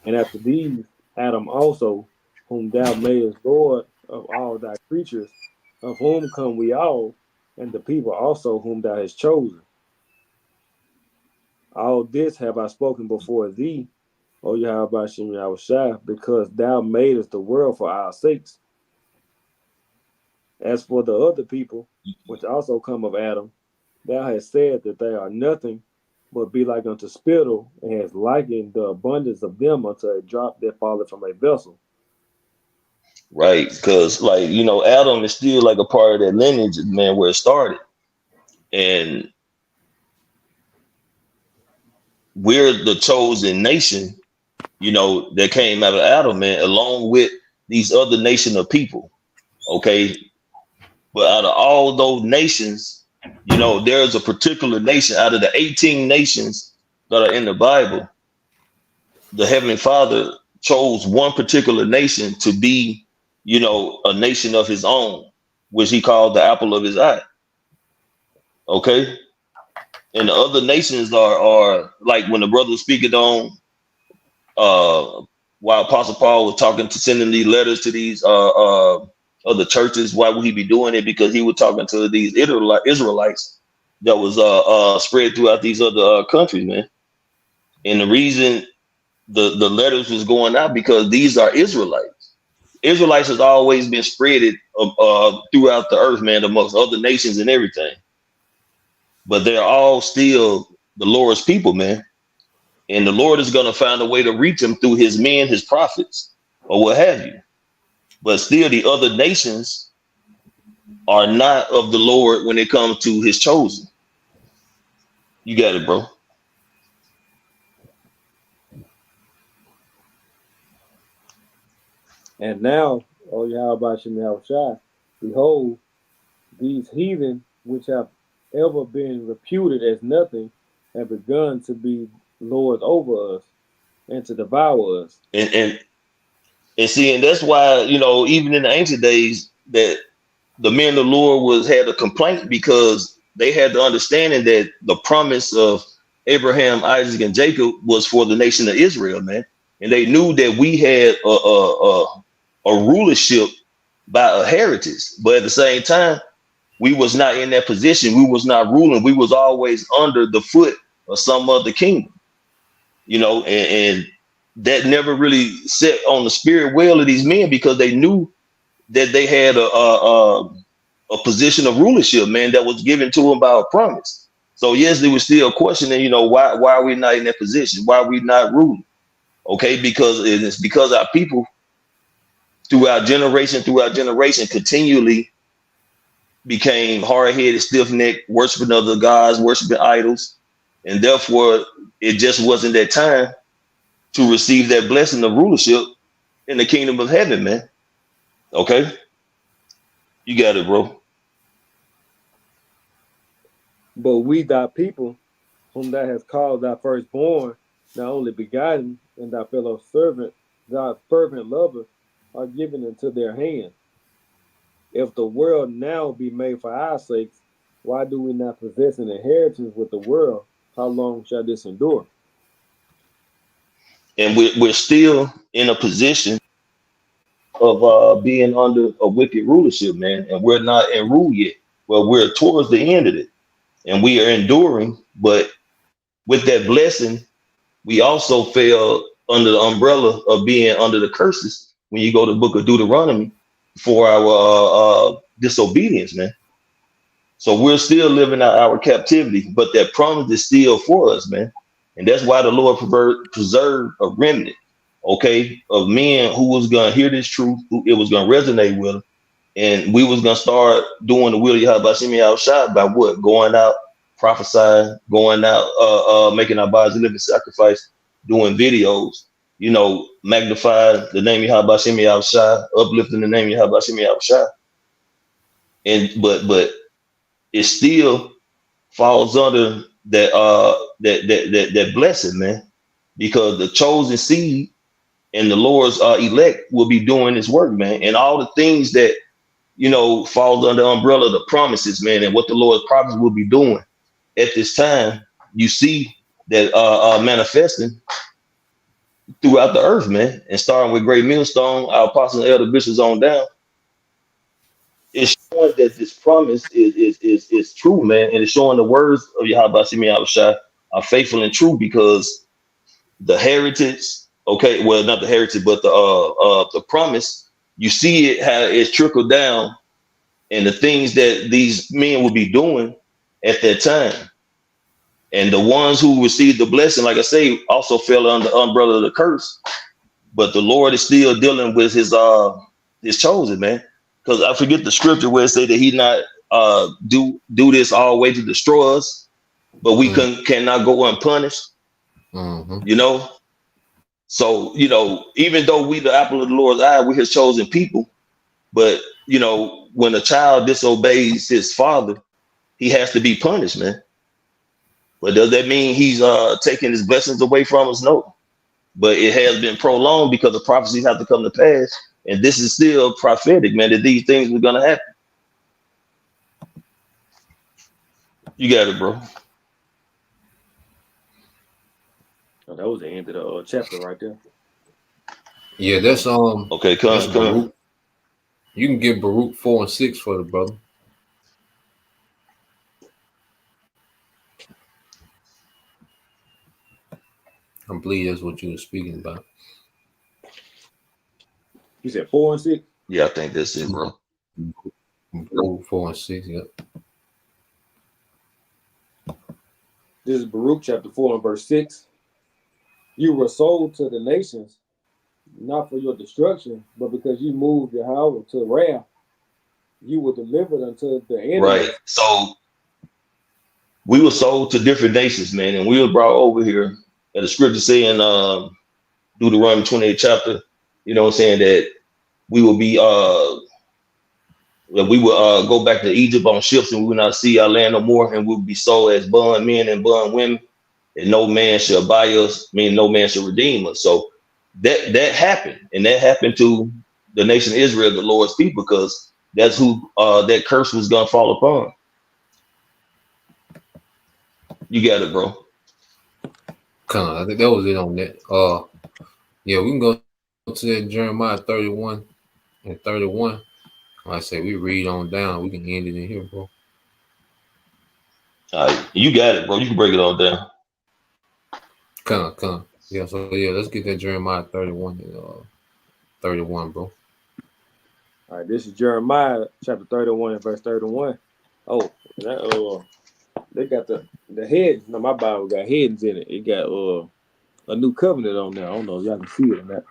And after these, Adam also, whom thou madest Lord of all thy creatures, of whom come we all, and the people also whom thou hast chosen. All this have I spoken before thee, O Yahweh Hashem Yahushua, because thou madest the world for our sakes. As for the other people, which also come of Adam, thou hast said that they are nothing but be like unto spittle, and has likened the abundance of them unto a drop that falleth from a vessel. Right, because Adam is still like a part of that lineage, man, where it started. And we're the chosen nation, that came out of Adam, man, along with these other nation of people. Okay. But out of all those nations, there's a particular nation out of the 18 nations that are in the Bible. The Heavenly Father chose one particular nation to be, a nation of his own, which he called the apple of his eye. Okay. And the other nations are like when the brother was speaking on, while Apostle Paul was sending these letters to these other churches. Why would he be doing it? Because he was talking to these Israelites that was spread throughout these other countries, man. And the reason the letters was going out because these are Israelites. Israelites has always been spread throughout the earth, man, amongst other nations and everything. But they're all still the Lord's people, man. And the Lord is going to find a way to reach them through his men, his prophets, or what have you. But still, the other nations are not of the Lord when it comes to his chosen. You got it, bro. And now, O Yahweh Hashem Yahushua, behold, these heathen which have ever been reputed as nothing have begun to be lords over us and to devour us. And see, and that's why, even in the ancient days, that the men of the Lord had a complaint because they had the understanding that the promise of Abraham, Isaac, and Jacob was for the nation of Israel, man. And they knew that we had a rulership by a heritage, but at the same time, we was not in that position. We was not ruling. We was always under the foot of some other kingdom, and that never really set on the spirit well of these men because they knew that they had a position of rulership, man, that was given to him by a promise. So yes, there was still questioning, you know, why are we not in that position? Why are we not ruling? Okay, because it's because our people throughout generation continually became hard-headed, stiff-necked, worshiping other gods, worshiping idols, and therefore it just wasn't that time to receive that blessing of rulership in the kingdom of heaven, man. Okay, you got it, bro. But we thy people, whom thou hast called thy firstborn, thy only begotten, and thy fellow servant, thy fervent lover, are given into their hand. If the world now be made for our sakes, why do we not possess an inheritance with the world? How long shall this endure? And we're still in a position of being under a wicked rulership, man, and we're not in rule yet. Well, we're towards the end of it, and we are enduring. But with that blessing, we also fell under the umbrella of being under the curses. When you go to the book of Deuteronomy, for our disobedience, man. So we're still living out our captivity, but that promise is still for us, man. And that's why the Lord preserved a remnant, okay, of men who was going to hear this truth, who it was going to resonate with them, and we was going to start doing the will of Yahweh Hashem Yahushua by what? Going out, prophesying, going out, making our bodies a living sacrifice, doing videos, you know, magnify the name of Yahweh Hashem Yahushua, uplifting the name of Yahweh Hashem Yahushua. And but it still falls under that blessing, man, because the chosen seed and the Lord's elect will be doing this work, man, and all the things that, you know, falls under the umbrella of the promises, man, and what the Lord's prophets will be doing at this time. You see that manifesting throughout the earth, man, and starting with Great Millstone, our apostles and elder bishops on down. It's showing that this promise is true, man, and it's showing the words of Yahweh Hashem Yahushua are faithful and true, because the heritage, okay, well, not the heritage, but the promise, you see it how it's trickled down, and the things that these men will be doing at that time. And the ones who received the blessing, like I say, also fell under the umbrella of the curse. But the Lord is still dealing with his chosen, man. Because I forget the scripture where it say that he not do this all the way to destroy us, but we cannot go unpunished. You know. So, you know, even though we the apple of the Lord's eye, we're his chosen people. But, you know, when a child disobeys his father, he has to be punished, man. But does that mean he's taking his blessings away from us? No. But it has been prolonged because the prophecies have to come to pass. And this is still prophetic, man, that these things were going to happen. You got it, bro. Oh, that was the end of the chapter right there. Yeah, that's okay. Come. You can get Baruch 4 and 6 for the brother. I believe that's what you were speaking about. You said 4 and 6? Yeah, I think that's it, bro. 4 and 6, yep. This is Baruch chapter 4 and verse 6. You were sold to the nations, not for your destruction, but because you moved Yahweh to wrath. You were delivered unto the enemy. Right. So we were sold to different nations, man, and we were brought over here. And the scripture saying Deuteronomy 28 chapter, you know what I'm saying, that we will be that we will go back to Egypt on ships, and we will not see our land no more, and we'll be sold as bond men and bond women, and no man shall buy us, meaning no man shall redeem us. So that happened, and that happened to the nation of Israel, the Lord's people, because that's who that curse was gonna fall upon. You got it, bro. I think that was it on that. Yeah, we can go to that Jeremiah 31 and 31. Like I say, we read on down. We can end it in here, bro. All right, you got it, bro. You can break it all down. Come. Yeah, so yeah, let's get that Jeremiah 31 and 31, bro. All right, this is Jeremiah chapter 31 and verse 31. Oh, that they got the head. No, my Bible got headings in it. It got a new covenant on there. I don't know if y'all can see it or not.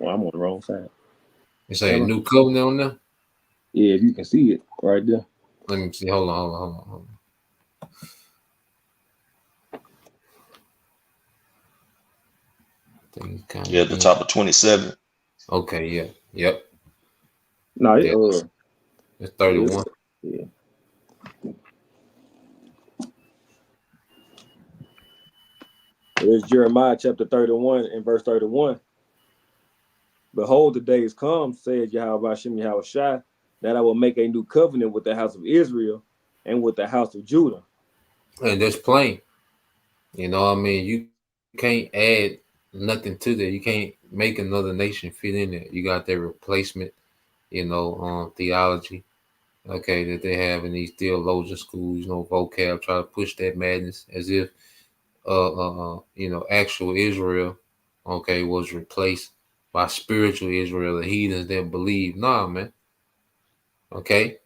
Oh, I'm on the wrong side. It's a new covenant on there. Yeah, if you can see it right there. Let me see. Hold on. Yeah, at the top of 27. Okay, yeah. Yep. No, It's 31. Yeah. It's Jeremiah chapter 31 and verse 31. Behold, the days come, said Yahweh Hashem Yahweh Shai, that I will make a new covenant with the house of Israel and with the house of Judah. And that's plain. You know what I mean? You can't add nothing to that. You can't make another nation fit in there. You got their replacement, theology, okay, that they have in these theologian schools, vocab, try to push that madness as if actual Israel, okay, was replaced by spiritual Israel, the heathens that believe. Nah, man. Okay.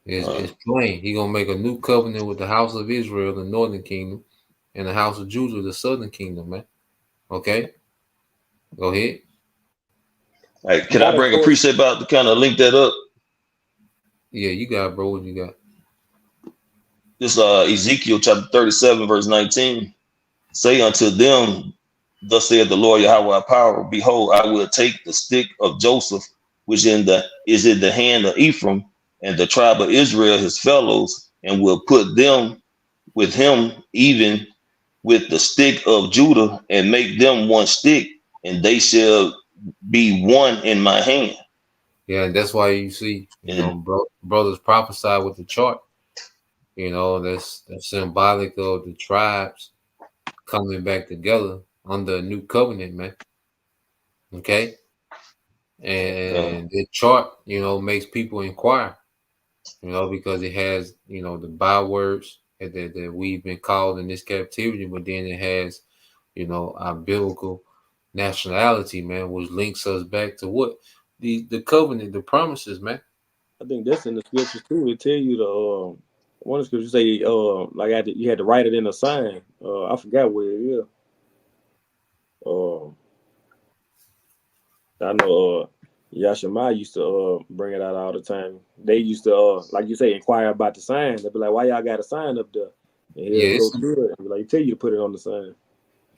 It's plain. He gonna make a new covenant with the house of Israel, the northern kingdom, and the house of Judah, the southern kingdom, man. Okay. Go ahead. All right, can I bring a precept out to kind of link that up? Yeah, you got it, bro. What you got? This Ezekiel chapter 37, verse 19. Say unto them, thus saith the Lord Yahweh power, behold, I will take the stick of Joseph, which is in the hand of Ephraim, and the tribe of Israel, his fellows, and will put them with him, even with the stick of Judah, and make them one stick, and they shall be one in my hand. Yeah, and that's why you see, brothers prophesy with the chart. That's symbolic of the tribes coming back together under a new covenant, man. Okay. And the chart, makes people inquire, because it has, the bywords that we've been called in this captivity, but then it has, our biblical nationality, man, which links us back to what? The covenant, the promises, man. I think that's in the scriptures too. It tell you one of the scriptures say you had to write it in a sign. I forgot where it is. I know Yashima used to bring it out all the time. They used to like you say, inquire about the sign. They'd be like, "Why y'all got a sign up there?" And he'll go through it and be like, "Tell you to put it on the sign."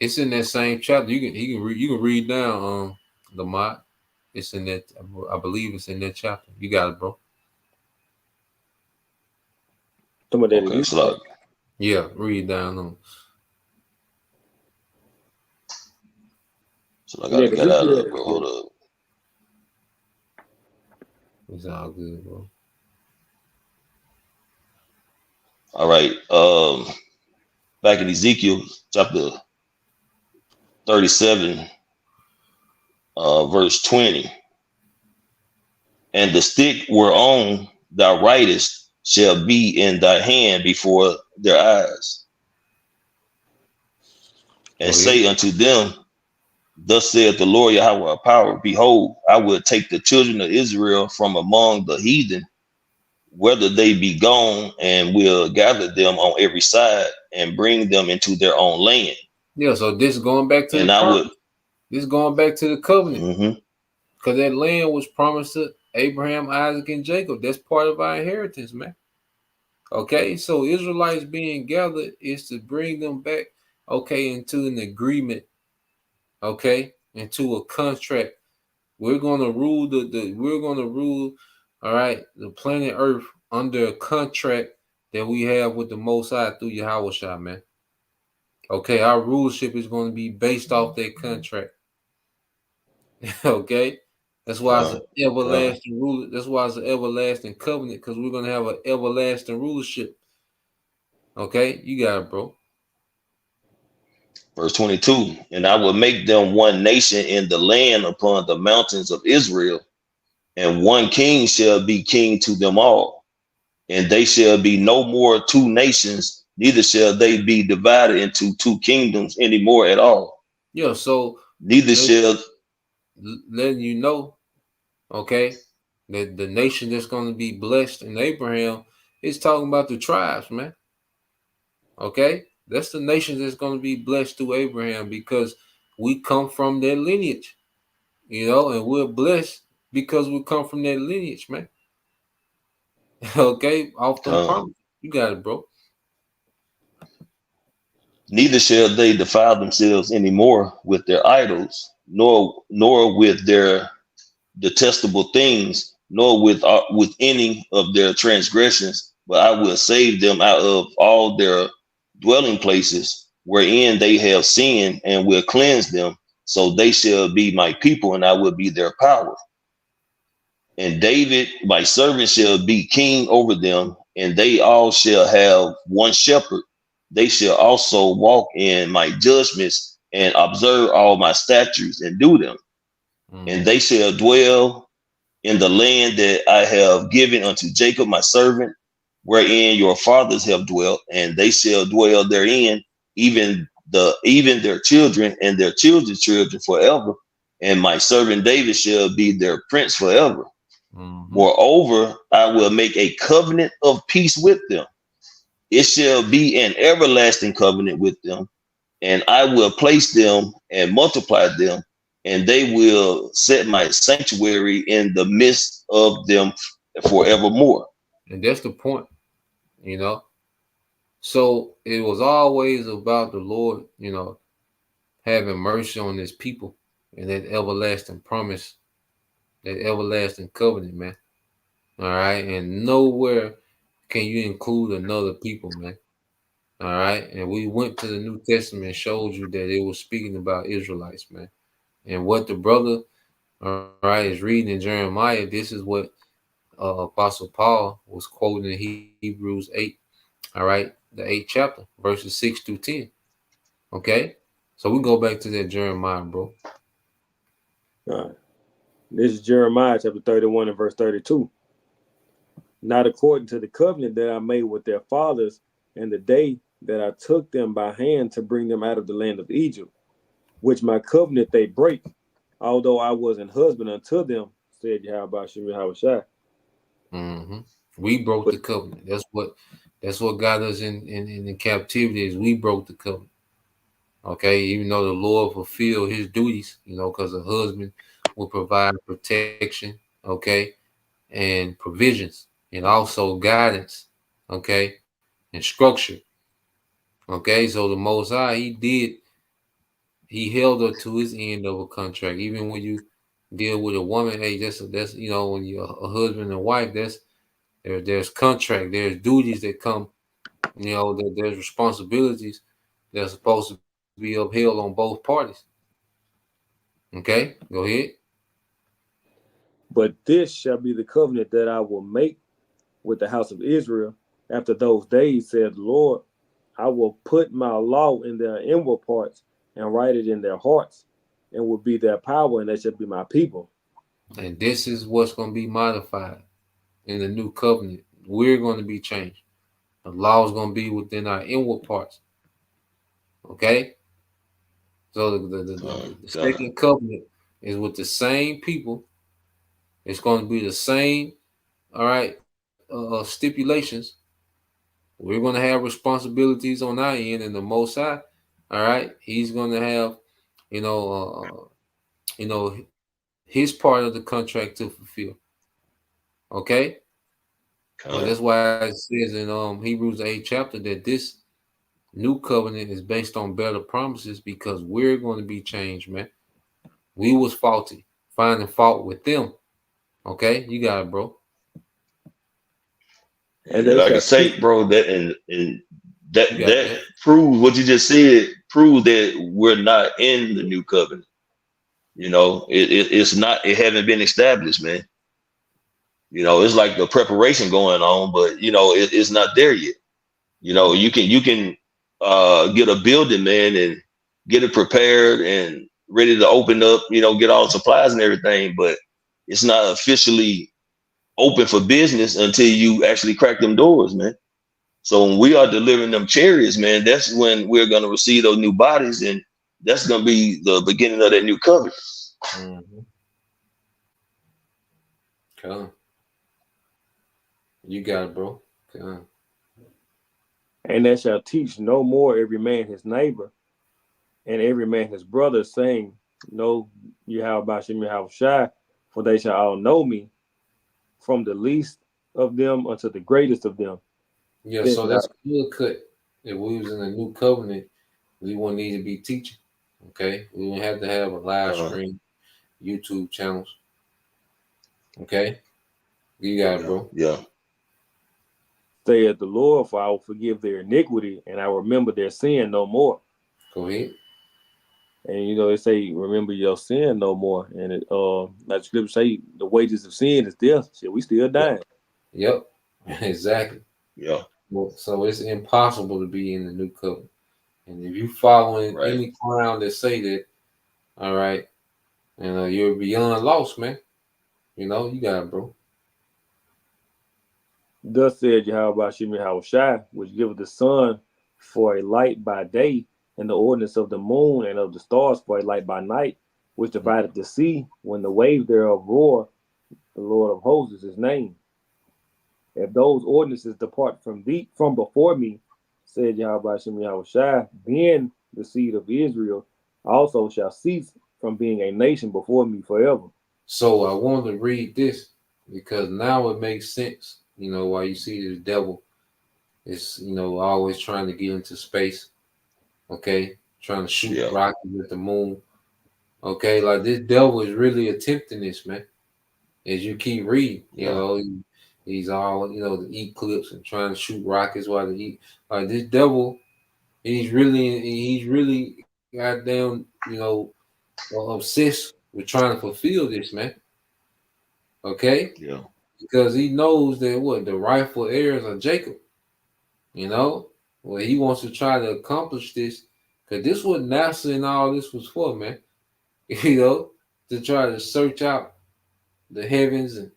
It's in that same chapter. You can read down the mod. It's in that. I believe it's in that chapter. You got it, bro. Yeah, read down on. So I gotta get out of it, bro. Hold up. It's all good, bro. All right. Back in Ezekiel chapter 37, verse 20. And the stick whereon thou writest shall be in thy hand before their eyes. And say unto them, thus saith the Lord Yahweh power, behold, I will take the children of Israel from among the heathen, whether they be gone, and will gather them on every side and bring them into their own land. Yeah, so this is going back to this is going back to the covenant. Because that land was promised to Abraham, Isaac, and Jacob. That's part of our inheritance, man. Okay, so Israelites being gathered is to bring them back, into an agreement, into a contract. We're gonna rule all right, the planet Earth under a contract that we have with the Most High through Yahweh Shai, man. Okay, our rulership is going to be based off that contract. Okay, that's why it's an everlasting ruler. That's why it's an everlasting covenant, because we're going to have an everlasting rulership. Okay, you got it, bro. Verse 22, and I will make them one nation in the land upon the mountains of Israel, and one king shall be king to them all. And they shall be no more two nations, neither shall they be divided into two kingdoms anymore at all. Yeah, so neither shall letting you know, okay, The nation that's going to be blessed in Abraham is talking about the tribes, man. Okay? That's the nation that's going to be blessed through Abraham because we come from their lineage, and we're blessed because we come from their lineage, man. Okay? Off them promises. You got it, bro. Neither shall they defile themselves anymore with their idols, nor with their detestable things, nor with any of their transgressions, but I will save them out of all their dwelling places wherein they have sinned, and will cleanse them, so they shall be my people, and I will be their power. And David, my servant, shall be king over them, and they all shall have one shepherd. They shall also walk in my judgments and observe all my statutes and do them. And they shall dwell in the land that I have given unto Jacob my servant, wherein your fathers have dwelt, and they shall dwell therein, even their children and their children's children forever. And my servant David shall be their prince forever. Moreover, I will make a covenant of peace with them. It shall be an everlasting covenant with them, and I will place them and multiply them, and they will set my sanctuary in the midst of them forevermore. And that's the point, So it was always about the Lord, having mercy on his people and that everlasting promise, that everlasting covenant, man. All right. And nowhere can you include another people, man. All right. And we went to the New Testament and showed you that it was speaking about Israelites, man. And what the brother, all right, is reading in Jeremiah, this is what Apostle Paul was quoting in Hebrews 8, all right, the 8th chapter, verses 6 through 10. Okay. So we go back to that Jeremiah, bro. All right. This is Jeremiah chapter 31 and verse 32. Not according to the covenant that I made with their fathers, and the day that I took them by hand to bring them out of the land of Egypt, which my covenant they break, although I was an husband unto them, said Yahweh Shem Yahushua. We broke the covenant. That's what got us in captivity, is we broke the covenant. Okay, even though the Lord fulfilled his duties, because a husband will provide protection, okay, and provisions, and also guidance, okay, and structure. Okay, so the Most High, he held her to his end of a contract. Even when you deal with a woman, hey, that's when you're a husband and wife, there's contract, there's duties that come, there's responsibilities that are supposed to be upheld on both parties. Okay, go ahead. But this shall be the covenant that I will make with the house of Israel after those days, said the Lord. I will put my law in their inward parts and write it in their hearts, and will be their power, and they shall be my people. And this is what's going to be modified in the new covenant. We're going to be changed. The law is going to be within our inward parts. Okay? So the second covenant is with the same people. It's going to be the same, all right, stipulations. We're going to have responsibilities on our end, and the Most High, all right, he's going to have, his part of the contract to fulfill. Okay? Well, that's why it says in Hebrews 8th chapter that this new covenant is based on better promises, because we're going to be changed, man. We was faulty, finding fault with them. Okay? You got it, bro. And like I say, bro, that proves what you just said, proves that we're not in the new covenant. It's not, it haven't been established, man. It's like the preparation going on, but it's not there yet. You can get a building, man, and get it prepared and ready to open up, get all the supplies and everything, but it's not officially open for business until you actually crack them doors, man. So when we are delivering them chariots, man, that's when we're going to receive those new bodies, and that's going to be the beginning of that new covenant. Come. You got it, bro. Come. And they shall teach no more every man his neighbor, and every man his brother, saying, Know Yahweh Shem Yahushai, for they shall all know me, from the least of them unto the greatest of them. Yeah, Said so Yah- that's clear cut. If we was in a new covenant, we wouldn't need to be teaching. Okay, we wouldn't have to have a live stream, YouTube channels. Okay, you got it, bro. Yeah. saith the Lord, for I will forgive their iniquity, and I will remember their sin no more. Go ahead. And you know, they say, remember your sin no more. And it like the scripture say, the wages of sin is death. Shit, we still dying. Yep, exactly. Yeah. Well, so it's impossible to be in the new covenant. And if you following Right. any clown that say that, all right, and you're beyond lost, man. You know, you got it, bro. Thus said Yahweh Shem Yahushai, which giveth the sun for a light by day, and the ordinance of the moon and of the stars for a light by night, which divideth the sea when the waves thereof roar. The Lord of hosts is his name. If those ordinances depart from before me, said Yahweh Shem Yahushai, then the seed of Israel also shall cease from being a nation before me forever. So I wanted to read this because now it makes sense. You know, why you see the devil is, you know, always trying to get into space. Okay, trying to shoot rockets at the moon. Okay, like this devil is really attempting this, man. As you keep reading, you know, he's all, you know, the eclipse and trying to shoot rockets while the eat. Like this devil, he's really goddamn, you know, obsessed with trying to fulfill this, man. Okay? Yeah. Because he knows that what the rightful heirs are Jacob. You know? Well, he wants to try to accomplish this. Because this is what NASA and all this was for, man. You know, to try to search out the heavens and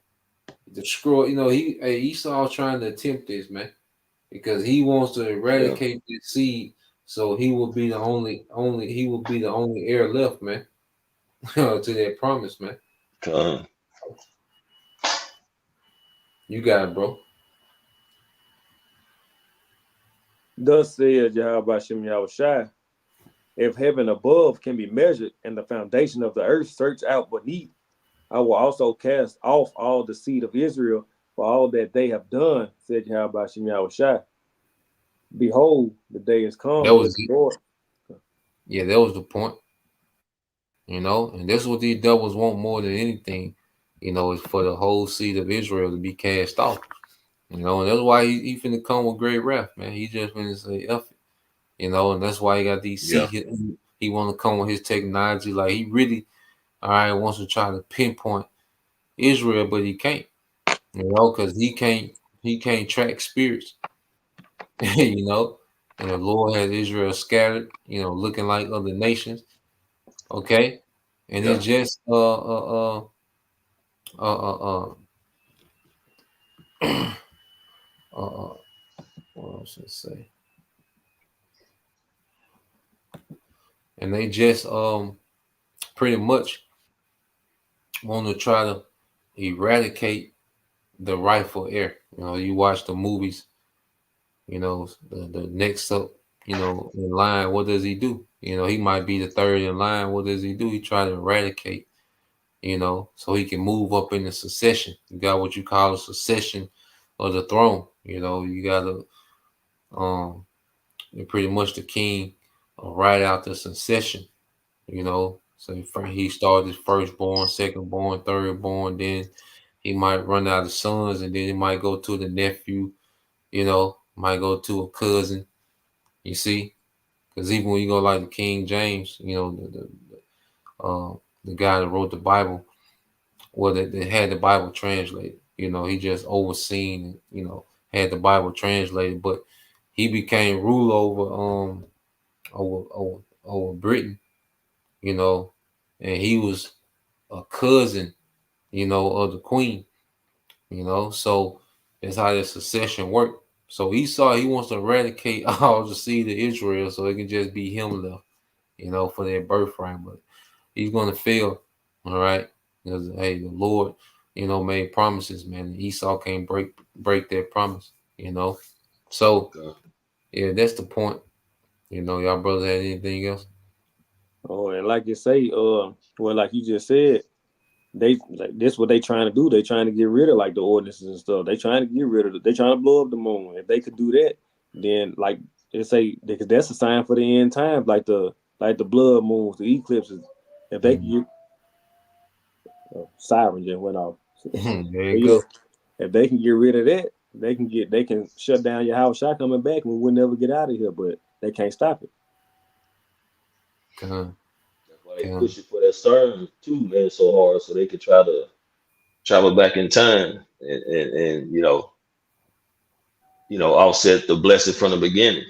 destroy, you know, Esau trying to attempt this, man. Because he wants to eradicate this seed, so he will be the only heir left, man. To that promise, man. You got it, bro. Thus said Yahweh Shem Yahushai, if heaven above can be measured and the foundation of the earth searched out beneath, I will also cast off all the seed of Israel for all that they have done, said Yahweh Shem Yahushai. Behold, the day is come. That was the Lord. Yeah, that was the point. You know, and this is what these devils want more than anything, you know, is for the whole seed of Israel to be cast off. You know, and that's why he finna come with great wrath, man. He just finna say F it. You know, and that's why he got these he want to come with his technology. Like he really, all right, wants to try to pinpoint Israel, but he can't. You know, because he can't track spirits. You know, and the Lord has Israel scattered, you know, looking like other nations. Okay, and it's just what else to say? And they just pretty much want to try to eradicate the rightful heir. You know, you watch the movies, you know, the next up, you know, in line, what does he do? You know, he might be the third in line. What does he do? He try to eradicate, you know, so he can move up in the succession. You got what you call a succession of the throne. You know, you got to pretty much the king right out the succession, you know. So he started his firstborn, secondborn, thirdborn, then he might run out of sons, and then he might go to the nephew, you know, might go to a cousin, you see. Because even when you go like the King James, you know, the guy that wrote the Bible, well, that had the Bible translated, you know, he just overseen, you know, had the Bible translated, but he became ruler over Britain, you know, and he was a cousin, you know, of the queen, you know, so that's how the succession worked. So Esau, he wants to eradicate all the seed of Israel so it can just be him left, you know, for their birthright, but he's going to fail, all right, because, hey, the Lord made promises, man. Esau can't break their promise, So Okay. yeah, that's the point. Y'all brothers had anything else? Oh, and like you say, like you just said, this what they trying to do. They trying to get rid of like the ordinances and stuff. They trying to get rid of it. They trying to blow up the moon. If they could do that, then like they say, because that's a sign for the end times, like the blood moons, the eclipses. If they could get siren just went off. There you go. If they can get rid of that, they can shut down your house shot coming back, and we will never get out of here. But they can't stop it. Con. That's why they push it for that CERN too, man, so hard, so they could try to travel back in time and offset the blessing from the beginning.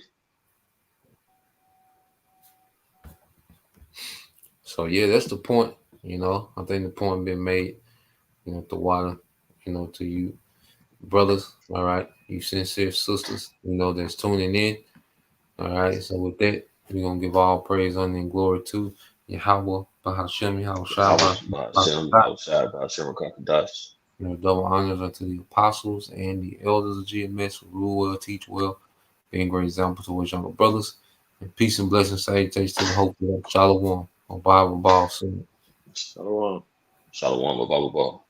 So yeah, that's the point. I think the point been made. To water, to you brothers. All right, you sincere sisters. That's tuning in. All right. So with that, we're gonna give all praise, honor, and glory to Yahweh, Bahashem, double honors unto the apostles and the elders of GMS who rule well, teach well, being great example to our younger brothers. And peace and blessings, salutations to the hope of Shalom on Bible Ball soon. Shalom. Shalom, Bible Ball.